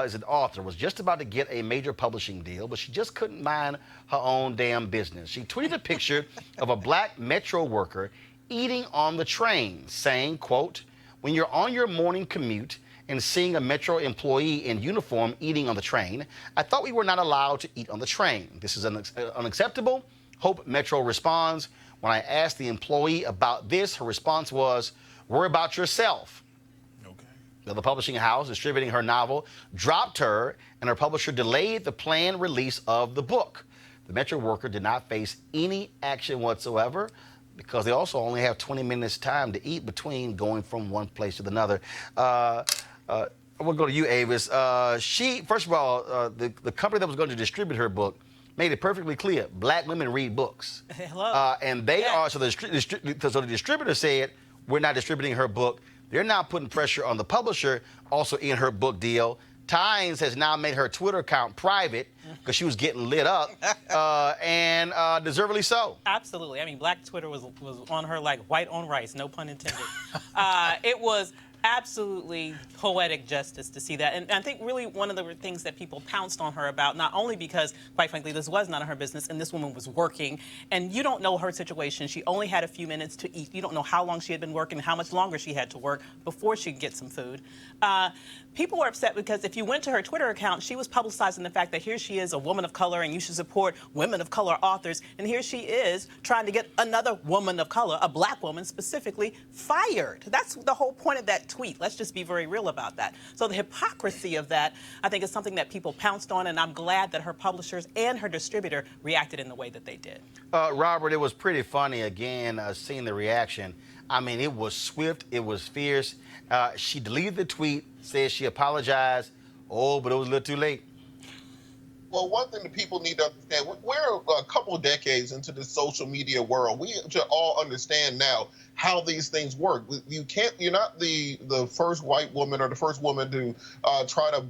is an author, was just about to get a major publishing deal, but she just couldn't mind her own damn business. She tweeted a picture of a black Metro worker eating on the train, saying, quote, "When you're on your morning commute and seeing a Metro employee in uniform eating on the train, I thought we were not allowed to eat on the train. This is unacceptable. Hope Metro responds. When I asked the employee about this, her response was, worry about yourself." Okay. The publishing house distributing her novel dropped her, and her publisher delayed the planned release of the book. The Metro worker did not face any action whatsoever because they also only have 20 minutes time to eat between going from one place to another. We'll go to you, Avis. First of all, the company that was going to distribute her book made it perfectly clear, black women read books. Hello. And they Yeah. are, so the distributor said, we're not distributing her book. They're now putting pressure on the publisher, also in her book deal. Times has now made her Twitter account private because she was getting lit up, and deservedly so. Absolutely. I mean, Black Twitter was on her like white on rice, no pun intended. It was absolutely poetic justice to see that. And I think really one of the things that people pounced on her about, not only because, quite frankly, this was none of her business and this woman was working, and you don't know her situation. She only had a few minutes to eat. You don't know how long she had been working, how much longer she had to work before she could get some food. People were upset because if you went to her Twitter account, she was publicizing the fact that here she is, a woman of color, and you should support women of color authors. And here she is trying to get another woman of color, a black woman specifically, fired. That's the whole point of that tweet. Let's just be very real about that. So the hypocrisy of that, I think, is something that people pounced on, and I'm glad that her publishers and her distributor reacted in the way that they did. Robert, it was pretty funny, again, seeing the reaction. I mean, it was swift, it was fierce. She deleted the tweet, said she apologized. Oh, but it was a little too late. Well, one thing that people need to understand, we're a couple of decades into the social media world. We should all understand now how these things work. You're not the first white woman or the first woman to try to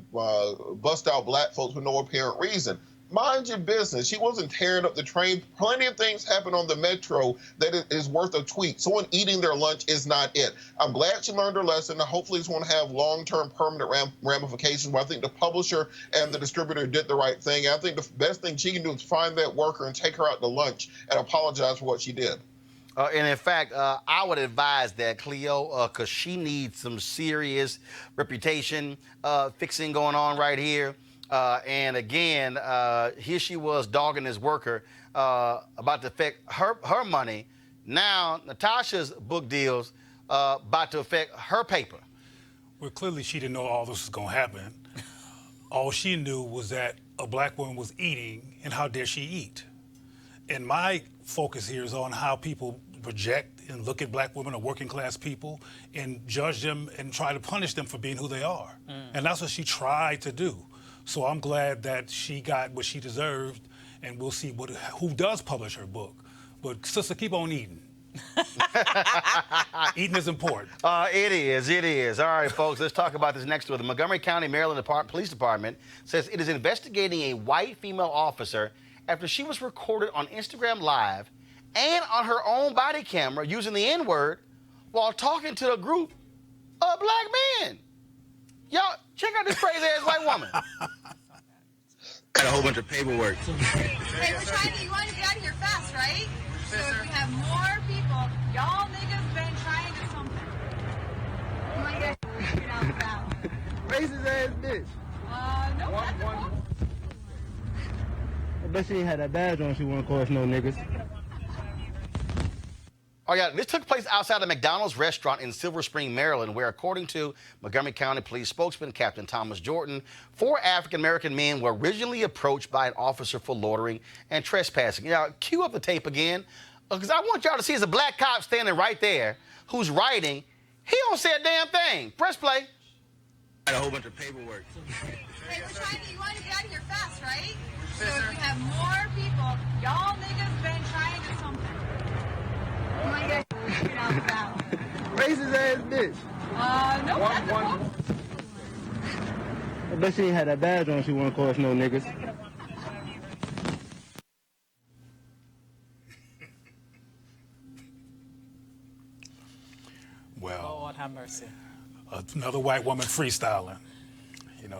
bust out black folks for no apparent reason. Mind your business. She wasn't tearing up the train. Plenty of things happen on the metro that is worth a tweet. Someone eating their lunch is not it. I'm glad she learned her lesson. Hopefully it's going to have long-term permanent ramifications, but I think the publisher and the distributor did the right thing. I think the best thing she can do is find that worker and take her out to lunch and apologize for what she did. And in fact, I would advise that, Cleo, because she needs some serious reputation fixing going on right here. And again, here she was dogging this worker about to affect her money. Now, Natasha's book deals about to affect her paper. Well, clearly she didn't know all this was going to happen. All she knew was that a black woman was eating, and how dare she eat. And my focus here is on how people project and look at black women or working class people and judge them and try to punish them for being who they are. And that's what she tried to do. So I'm glad that she got what she deserved, and we'll see who does publish her book. But sister, keep on eating. Eating is important. It is. All right, folks, let's talk about this next one. The Montgomery County Maryland Police Department says it is investigating a white female officer after she was recorded on Instagram Live and on her own body camera using the N-word while talking to a group of black men. Y'all, check out this crazy-ass white woman. Got a whole bunch of paperwork. Hey, you want to get out of here fast, right? So if we have more people, y'all niggas been trying to something. You want to get out fast. Racist ass bitch. No, that's the one. I bet she ain't had that badge on. She wouldn't call us no niggas. Oh, yeah, this took place outside a McDonald's restaurant in Silver Spring, Maryland, where, according to Montgomery County Police spokesman Captain Thomas Jordan, 4 African-American men were originally approached by an officer for loitering and trespassing. Now, cue up the tape again, because I want y'all to see there's a black cop standing right there who's writing. He don't say a damn thing. Press play. Got a whole bunch of paperwork. Hey, you want to get out of here fast, right? So if we have more people, y'all niggas been trying to something. You want to get out fast. Racist ass bitch. No, that's the one. I bet she ain't had that badge on. She wouldn't call us no niggas. Well, Lord have mercy. another white woman freestyling. You know,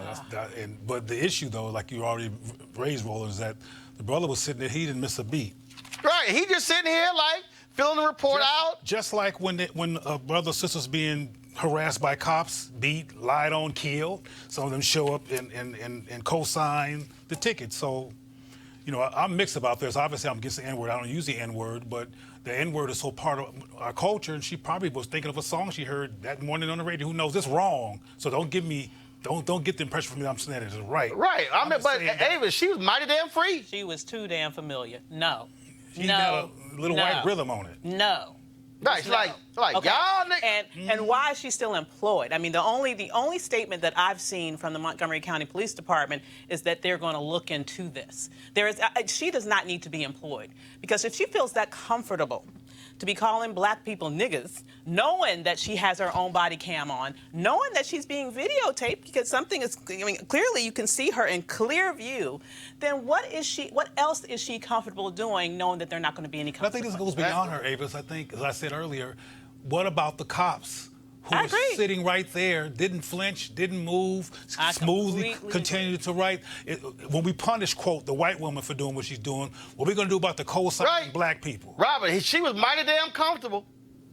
but the issue, though, like you already raised, Roland, is that the brother was sitting there, he didn't miss a beat. Right, he just sitting here, like, filling the report out. Just like when a brother or sister's being harassed by cops, beat, lied on, killed, some of them show up and co-sign the ticket. So, you know, I'm mixed about this. Obviously, I'm against the N-word. I don't use the N-word, but the N-word is so part of our culture, and she probably was thinking of a song she heard that morning on the radio. Who knows? It's wrong. So don't get the impression from me that I'm saying it is right. Right. But Ava, she was mighty damn free. She was too damn familiar. No. She got a little white rhythm on it. No. Right, it's like Okay. y'all niggas. And why is she still employed? I mean, the only statement that I've seen from the Montgomery County Police Department is that they're going to look into this. She does not need to be employed, because if she feels that comfortable to be calling black people niggas, knowing that she has her own body cam on, knowing that she's being videotaped because something is, I mean, clearly you can see her in clear view, then what else is she comfortable doing, knowing that they're not going to be any I consequences? think this goes beyond her, Avis. I think, as I said earlier, what about the cops who I were agree. sitting right there, didn't flinch, didn't move, smoothly completely continued to write? When we punish, quote, the white woman for doing what she's doing, what are we going to do about the co-signing black people? Robert, she was mighty damn comfortable.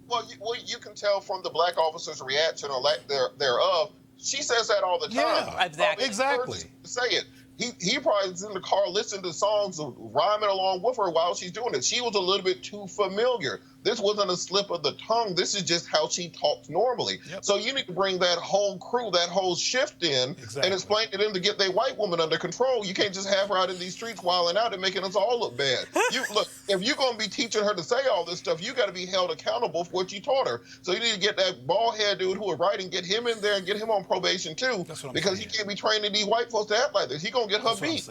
Well, you can tell from the black officer's reaction or lack thereof. She says that all the time. Yeah, exactly. Exactly. Say it. He probably is in the car listening to songs, rhyming along with her while she's doing it. She was a little bit too familiar. This wasn't a slip of the tongue. This is just how she talks normally. Yep. So you need to bring that whole crew, that whole shift in, and explain to them to get their white woman under control. You can't just have her out in these streets wilding out and making us all look bad. Look, if you're going to be teaching her to say all this stuff, you got to be held accountable for what you taught her. So you need to get that bald-head dude who was writing, get him in there and get him on probation too, because he can't be training these white folks to act like this. He gonna get her beat.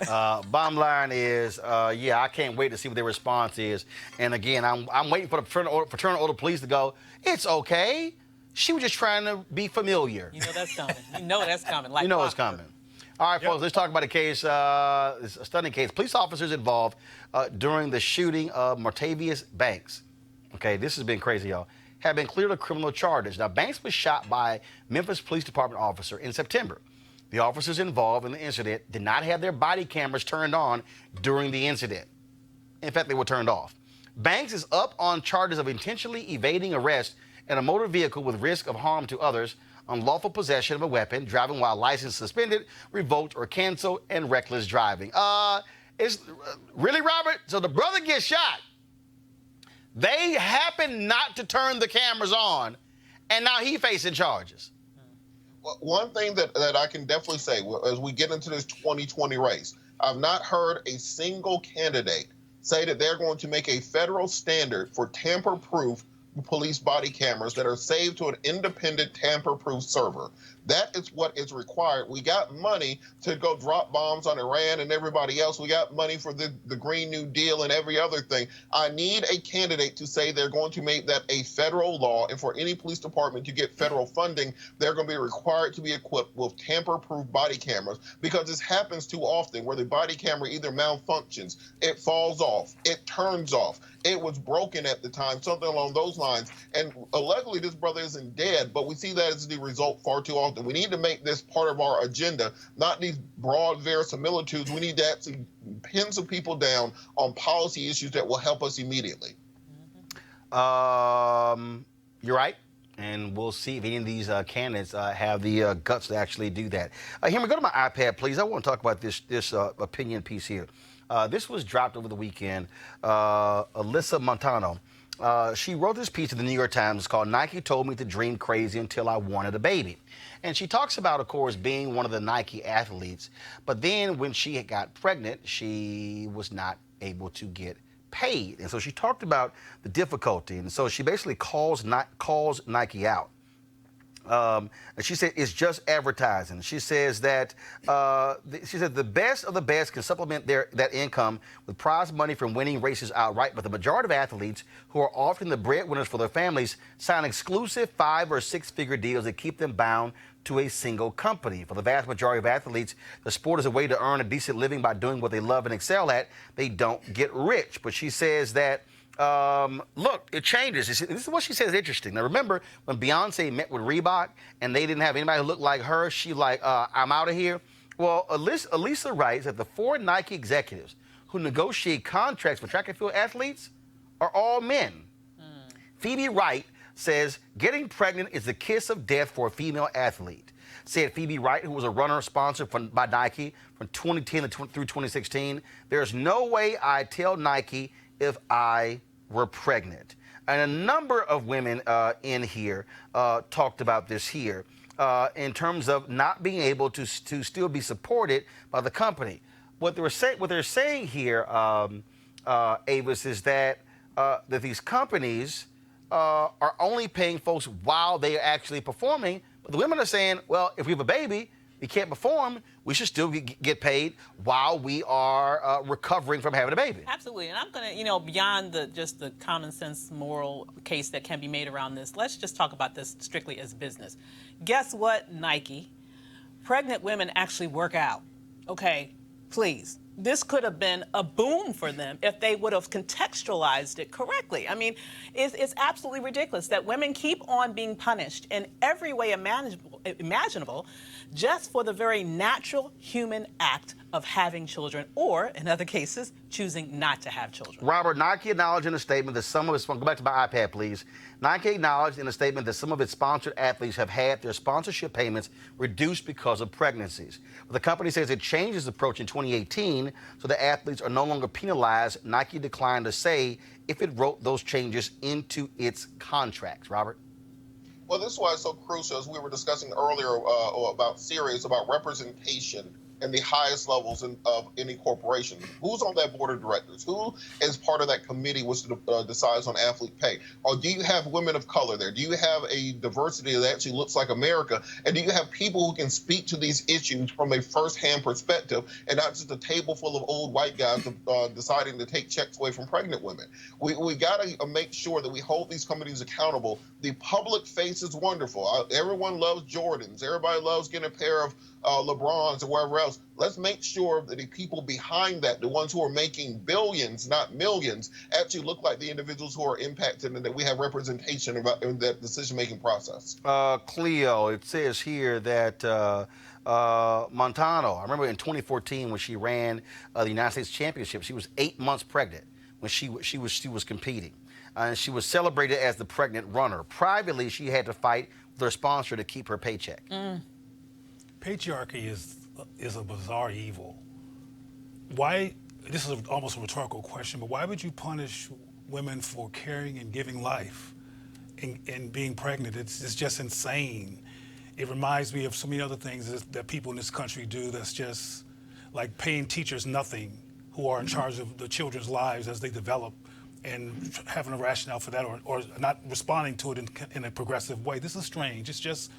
Bottom line is, yeah, I can't wait to see what their response is. And again, I'm waiting for the fraternal order police to go, it's okay. She was just trying to be familiar. You know that's coming. You know that's coming. Like you know it's coming. All right, folks, let's talk about a case, this a stunning case. Police officers involved during the shooting of Martavious Banks. Okay, this has been crazy, y'all. Have been cleared of criminal charges. Now, Banks was shot by Memphis Police Department officer in September. The officers involved in the incident did not have their body cameras turned on during the incident. In fact, they were turned off. Banks is up on charges of intentionally evading arrest in a motor vehicle with risk of harm to others, unlawful possession of a weapon, driving while license suspended, revoked or canceled, and reckless driving. It's really, Robert? So the brother gets shot. They happen not to turn the cameras on, and now he's facing charges. One thing that I can definitely say as we get into this 2020 race, I've not heard a single candidate say that they're going to make a federal standard for tamper-proof police body cameras that are saved to an independent tamper-proof server. That is what is required. We got money to go drop bombs on Iran and everybody else. We got money for the Green New Deal and every other thing. I need a candidate to say they're going to make that a federal law, and for any police department to get federal funding, they're going to be required to be equipped with tamper-proof body cameras, because this happens too often where the body camera either malfunctions, it falls off, it turns off, it was broken at the time, something along those lines. And luckily, this brother isn't dead, but we see that as the result far too often. We need to make this part of our agenda, not these broad verisimilitudes. We need to actually pin some people down on policy issues that will help us immediately. You're right. And we'll see if any of these candidates have the guts to actually do that. Henry, go to my iPad, please. I want to talk about this opinion piece here. This was dropped over the weekend. Alyssa Montano. She wrote this piece in the New York Times. It's called "Nike Told Me to Dream Crazy Until I Wanted a Baby." And she talks about, of course, being one of the Nike athletes. But then when she got pregnant, she was not able to get paid. And so she talked about the difficulty. And so she basically calls Nike out. And she said it's just advertising. She says that the best of the best can supplement that income with prize money from winning races outright, but the majority of athletes who are often the breadwinners for their families sign exclusive 5- or 6-figure deals that keep them bound to a single company. For the vast majority of athletes, the sport is a way to earn a decent living by doing what they love and excel at. They don't get rich. But she says that look, it changes. This is what she says is interesting. Now, remember when Beyonce met with Reebok and they didn't have anybody who looked like her? She like, I'm out of here. Well, Alyssa writes that the 4 Nike executives who negotiate contracts for track and field athletes are all men. Phoebe Wright says getting pregnant is the kiss of death for a female athlete. Said Phoebe Wright, who was a runner sponsored by Nike from 2010 through 2016, there's no way I'd tell Nike if I were pregnant. And a number of women in here talked about this here in terms of not being able to still be supported by the company. What they're saying here, Avis, is that these companies are only paying folks while they are actually performing. But the women are saying, well, if we have a baby, we can't perform, we should still get paid while we are recovering from having a baby. Absolutely. And I'm going to, beyond just the common sense moral case that can be made around this, let's just talk about this strictly as business. Guess what, Nike? Pregnant women actually work out. Okay, please. This could have been a boom for them if they would have contextualized it correctly. I mean, it's absolutely ridiculous that women keep on being punished in every way imaginable just for the very natural human act of having children, or in other cases, choosing not to have children. Robert, Nike acknowledged in a statement that some of its, go back to my iPad, please. Nike acknowledged in a statement that some of its sponsored athletes have had their sponsorship payments reduced because of pregnancies. But the company says it changed its approach in 2018 so the athletes are no longer penalized. Nike declined to say if it wrote those changes into its contracts. Robert? Well, this is why it's so crucial, as we were discussing earlier about Sirius, about representation in the highest levels of any corporation. Who's on that board of directors? Who is part of that committee which decides on athlete pay? Or do you have women of color there? Do you have a diversity that actually looks like America? And do you have people who can speak to these issues from a first-hand perspective and not just a table full of old white guys deciding to take checks away from pregnant women? We got to make sure that we hold these committees accountable. The public face is wonderful. Everyone loves Jordans. Everybody loves getting a pair of LeBrons or wherever else. Let's make sure that the people behind that, the ones who are making billions, not millions, actually look like the individuals who are impacted, and that we have representation about in that decision-making process. Cleo, it says here that Montano, I remember in 2014 when she ran the United States Championship, she was 8 months pregnant when she was competing. And she was celebrated as the pregnant runner. Privately, she had to fight with her sponsor to keep her paycheck. Patriarchy is a bizarre evil. Why, this is almost a rhetorical question, but why would you punish women for carrying and giving life and being pregnant? It's just insane. It reminds me of so many other things that people in this country do that's just like paying teachers nothing who are in charge of the children's lives as they develop, and having a rationale for that, or not responding to it in a progressive way. This is strange. It's just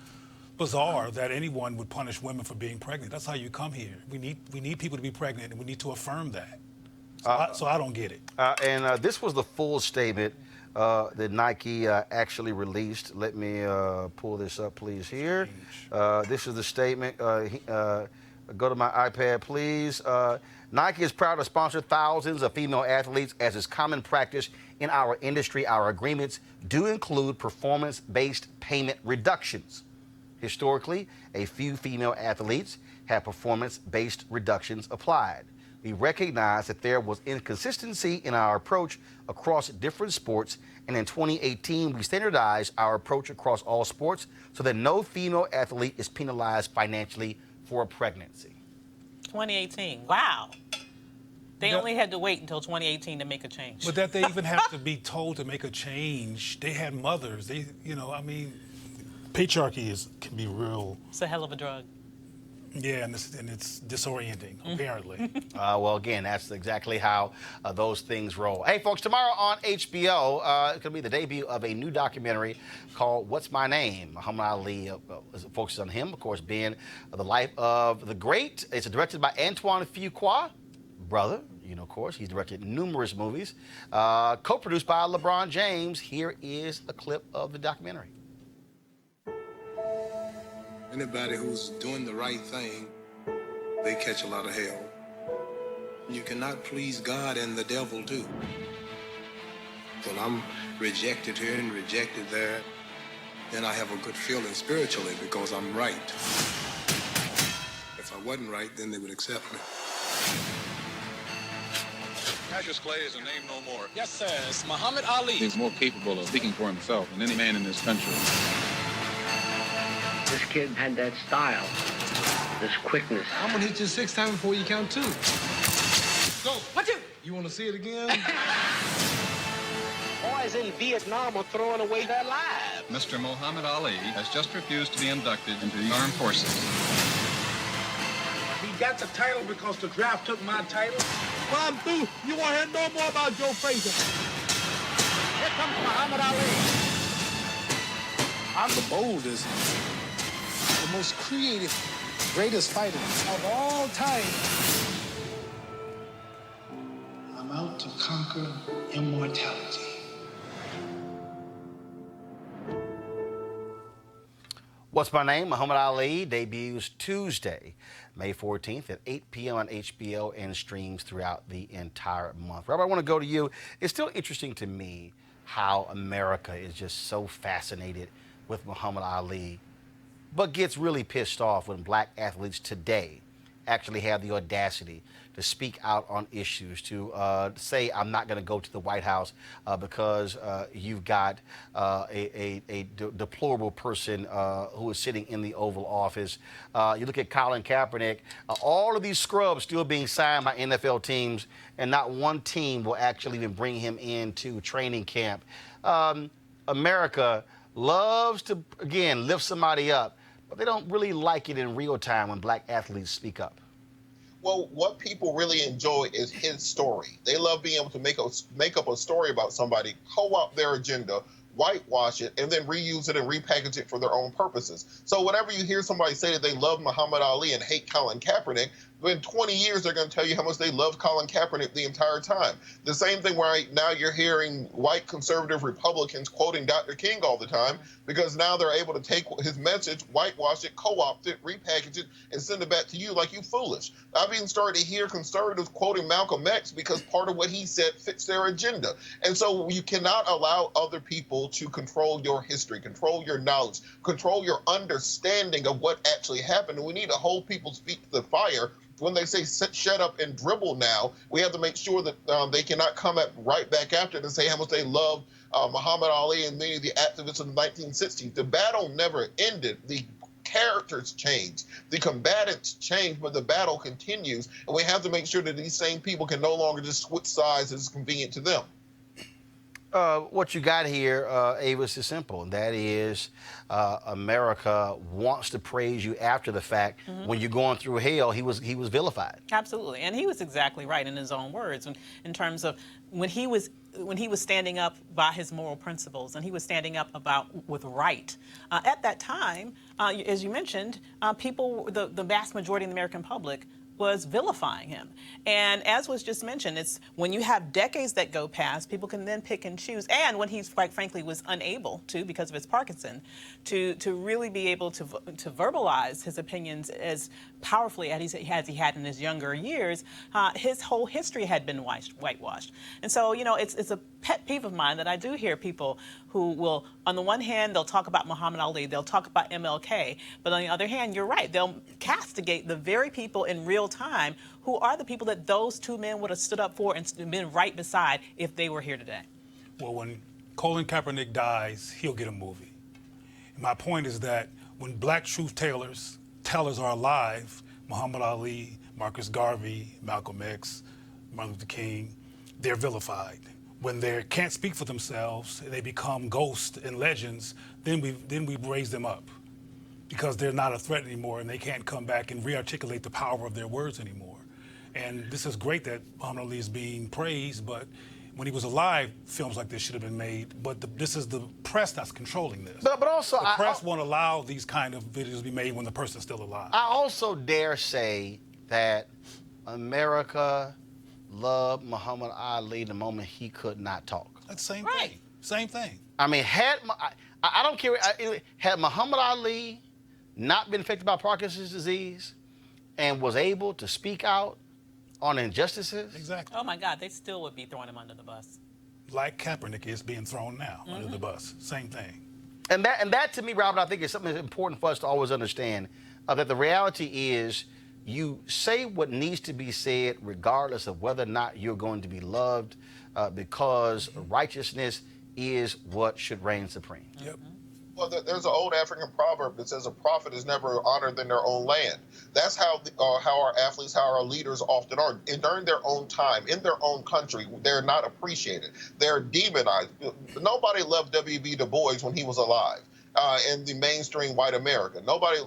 bizarre that anyone would punish women for being pregnant. That's how you come here. We need people to be pregnant, and we need to affirm that. So I don't get it. And this was the full statement that Nike actually released. Let me pull this up, please, here. This is the statement. Go to my iPad, please. Nike is proud to sponsor thousands of female athletes as is common practice in our industry. Our agreements do include performance-based payment reductions. Historically, a few female athletes have performance-based reductions applied. We recognize that there was inconsistency in our approach across different sports, and in 2018, we standardized our approach across all sports so that no female athlete is penalized financially for a pregnancy. 2018, wow. They only had to wait until 2018 to make a change. But that they even have to be told to make a change. They had mothers. Patriarchy can be real. It's a hell of a drug. Yeah, and it's disorienting, apparently. Well, again, that's exactly how those things roll. Hey, folks, tomorrow on HBO, it's going to be the debut of a new documentary called What's My Name? Muhammad Ali focuses on him, of course, being the life of the great. It's directed by Antoine Fuqua, brother. Of course, he's directed numerous movies. Co-produced by LeBron James. Here is a clip of the documentary. Anybody who's doing the right thing, they catch a lot of hell. You cannot please God and the devil too. When I'm rejected here and rejected there, then I have a good feeling spiritually because I'm right. If I wasn't right, then they would accept me. Cassius Clay is a name no more. Yes, sir. It's Muhammad Ali. He's more capable of speaking for himself than any man in this country. This kid had that style, this quickness. I'm gonna hit you 6 times before you count 2. Go. What you? You wanna see it again? Boys in Vietnam are throwing away their lives. Mr. Muhammad Ali has just refused to be inducted into the armed forces. He got the title because the draft took my title. Well, I'm through. You won't hear no more about Joe Frazier. Here comes Muhammad Ali. I'm the boldest, the most creative, greatest fighter of all time. I'm out to conquer immortality. What's My Name? Muhammad Ali debuts Tuesday, May 14th at 8 p.m. on HBO and streams throughout the entire month. Robert, I want to go to you. It's still interesting to me how America is just so fascinated with Muhammad Ali, but gets really pissed off when black athletes today actually have the audacity to speak out on issues, to say, I'm not going to go to the White House because you've got a deplorable person who is sitting in the Oval Office. You look at Colin Kaepernick, all of these scrubs still being signed by NFL teams, and not one team will actually even bring him into training camp. America loves to, again, lift somebody up, but they don't really like it in real time when black athletes speak up. Well, what people really enjoy is his story. They love being able to make up a story about somebody, co-opt their agenda, whitewash it, and then reuse it and repackage it for their own purposes. So whenever you hear somebody say that they love Muhammad Ali and hate Colin Kaepernick, in 20 years, they're going to tell you how much they love Colin Kaepernick the entire time. The same thing where now you're hearing white conservative Republicans quoting Dr. King all the time, because now they're able to take his message, whitewash it, co-opt it, repackage it, and send it back to you like you foolish. I've even started to hear conservatives quoting Malcolm X because part of what he said fits their agenda. And so you cannot allow other people to control your history, control your knowledge, control your understanding of what actually happened. And we need to hold people's feet to the fire. When they say shut up and dribble now, we have to make sure that they cannot come right back after it and say how much they love Muhammad Ali and many of the activists in the 1960s. The battle never ended. The characters change, the combatants change, but the battle continues. And we have to make sure that these same people can no longer just switch sides as convenient to them. What you got here, Avis, is simple. And that is America wants to praise you after the fact. Mm-hmm. When you're going through hell, he was vilified. Absolutely, and he was exactly right in his own words in terms of when he was standing up by his moral principles and he was standing up with right. At that time, as you mentioned, people, the vast majority of the American public was vilifying him. And as was just mentioned, it's when you have decades that go past, people can then pick and choose. And when he's, quite frankly, was unable to, because of his Parkinson, to really be able to verbalize his opinions as powerfully as he had in his younger years, his whole history had been whitewashed. And so, it's a pet peeve of mine that I do hear people who will, on the one hand, they'll talk about Muhammad Ali, they'll talk about MLK, but on the other hand, you're right, they'll castigate the very people in real time who are the people that those two men would have stood up for and been right beside if they were here today. Well, when Colin Kaepernick dies, he'll get a movie. And my point is that when black truth tellers are alive, Muhammad Ali, Marcus Garvey, Malcolm X, Martin Luther King, they're vilified. When they can't speak for themselves, they become ghosts and legends, then we raise them up because they're not a threat anymore and they can't come back and re-articulate the power of their words anymore. And this is great that Muhammad Ali is being praised, but when he was alive, films like this should have been made. But this is the press that's controlling this. But also, the press won't allow these kind of videos to be made when the person's still alive. I also dare say that America loved Muhammad Ali the moment he could not talk. That's the same thing. Same thing. I mean, I don't care. Had Muhammad Ali not been affected by Parkinson's disease and was able to speak out on injustices. Exactly. Oh my God, they still would be throwing him under the bus. Like Kaepernick is being thrown now under the bus. Same thing. And that to me, Robert, I think is something that's important for us to always understand, that the reality is you say what needs to be said regardless of whether or not you're going to be loved, because righteousness is what should reign supreme. Yep. Well, there's an old African proverb that says a prophet is never honored in their own land. That's how our athletes, how our leaders often are. And during their own time, in their own country, they're not appreciated. They're demonized. Nobody loved W.B. Du Bois when he was alive. In the mainstream white America. Nobody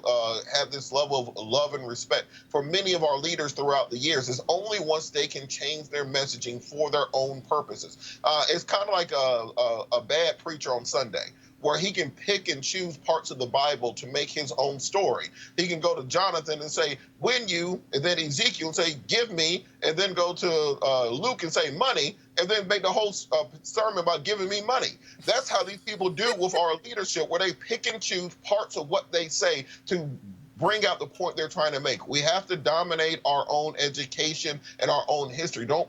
had this level of love and respect for many of our leaders throughout the years. It's only once they can change their messaging for their own purposes. It's kind of like a bad preacher on Sunday. where he can pick and choose parts of the Bible to make his own story. He can go to Jonathan and say, win you, and then Ezekiel and say, give me, and then go to Luke and say, money, and then make the whole sermon about giving me money. That's how these people do with our leadership, where they pick and choose parts of what they say to bring out the point they're trying to make. We have to dominate our own education and our own history. Don't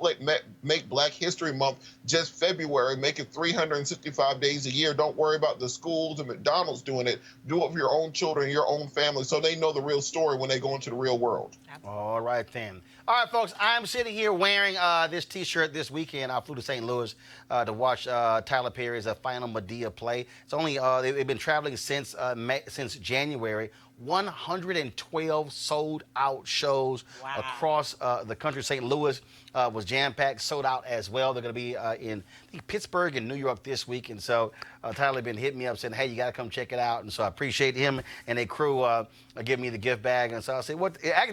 make Black History Month just February. Make it 365 days a year. Don't worry about the schools and McDonald's doing it. Do it for your own children, your own family, so they know the real story when they go into the real world. All right, then. All right, folks, I'm sitting here wearing this T-shirt this weekend. I flew to St. Louis to watch Tyler Perry's final Medea play. It's only they've been traveling since January. 112 sold-out shows across the country. St. Louis was jam-packed, sold out as well. They're going to be in Pittsburgh and New York this week. And so Tyler been hitting me up saying, hey, you got to come check it out. And so I appreciate him and a crew giving me the gift bag. And so I said,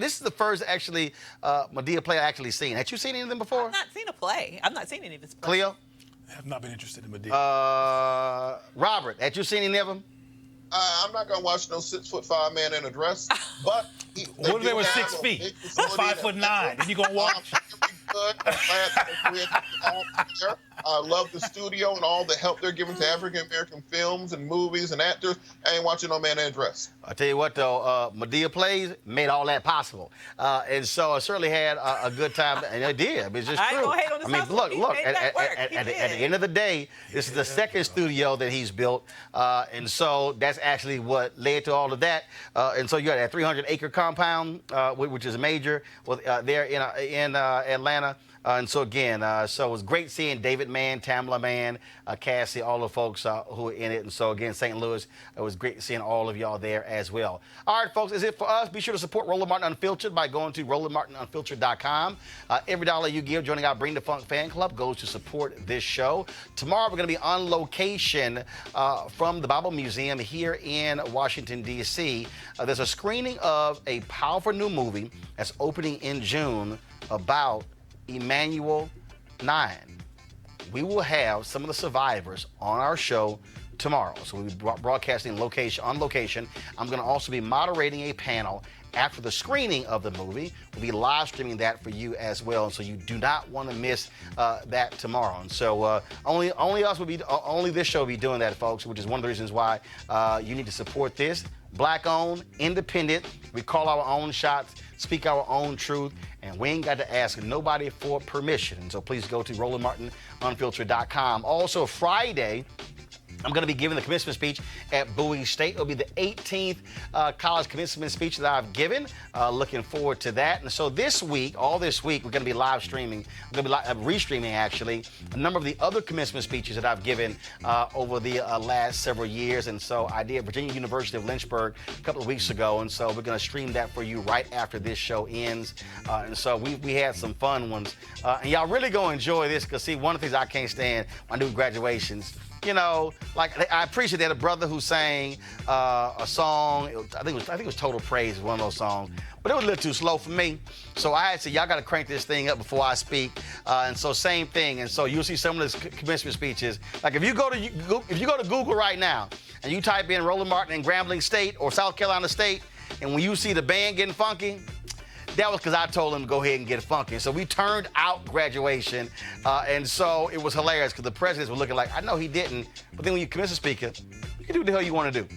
this is the first actually Medea play I actually seen. Had you seen any of them before? I've not seen a play. I've not seen any of his plays. Cleo? I have not been interested in Medea. Robert, had you seen any of them? I'm not going to watch no 6'5" man in a dress, but what if they were 6 feet? 5'9"? Then you going to watch? I love the studio and all the help they're giving to African-American films and movies and actors. I ain't watching no man in a dress. I tell you what, though, Medea plays made all that possible. And so I certainly had a good time, and I did. I mean, it's just true. I mean, look, at the end of the day, this is the second studio that he's built. And so that's actually what led to all of that. And so you got that 300-acre compound, which is major, there in Atlanta. And so, again, so it was great seeing David Mann, Tamla Mann, Cassie, all the folks who were in it. And so, again, St. Louis, it was great seeing all of y'all there as well. All right, folks, that's it for us. Be sure to support Roland Martin Unfiltered by going to RolandMartinUnfiltered.com. Every dollar you give joining our Bring the Funk fan club goes to support this show. Tomorrow, we're going to be on location from the Bible Museum here in Washington, D.C. There's a screening of a powerful new movie that's opening in June about Emmanuel 9. We will have some of the survivors on our show tomorrow. So we'll be broadcasting on location. I'm going to also be moderating a panel after the screening of the movie. We'll be live streaming that for you as well. And so you do not want to miss that tomorrow. And so only this show will be doing that, folks, which is one of the reasons why you need to support this. Black-owned, independent. We call our own shots, speak our own truth, and we ain't got to ask nobody for permission. And so please go to RolandMartinUnfiltered.com. Also, Friday, I'm going to be giving the commencement speech at Bowie State. It'll be the 18th college commencement speech that I've given. Looking forward to that. And so all this week, we're going to be live streaming. We're going to be restreaming, actually, a number of the other commencement speeches that I've given over the last several years. And so I did Virginia University of Lynchburg a couple of weeks ago. And so we're going to stream that for you right after this show ends. And so we had some fun ones. And y'all really going to enjoy this because, see, one of the things I can't stand when I do graduations, you know, like I appreciate that a brother who sang a song. I think it was Total Praise, one of those songs, but it was a little too slow for me. So I had to say, y'all got to crank this thing up before I speak. And so same thing. And so you'll see some of those commencement speeches. Like if you go to Google right now and you type in Roland Martin and Grambling State or South Carolina State, and when you see the band getting funky, that was because I told him to go ahead and get funky. So we turned out graduation, and so it was hilarious because the presidents were looking like, I know he didn't, but then when you commence a speaker, you can do what the hell you want to do.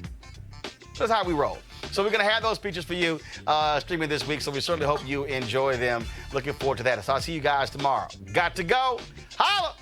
So that's how we roll. So we're going to have those speeches for you streaming this week, so we certainly hope you enjoy them. Looking forward to that. So I'll see you guys tomorrow. Got to go. Holla!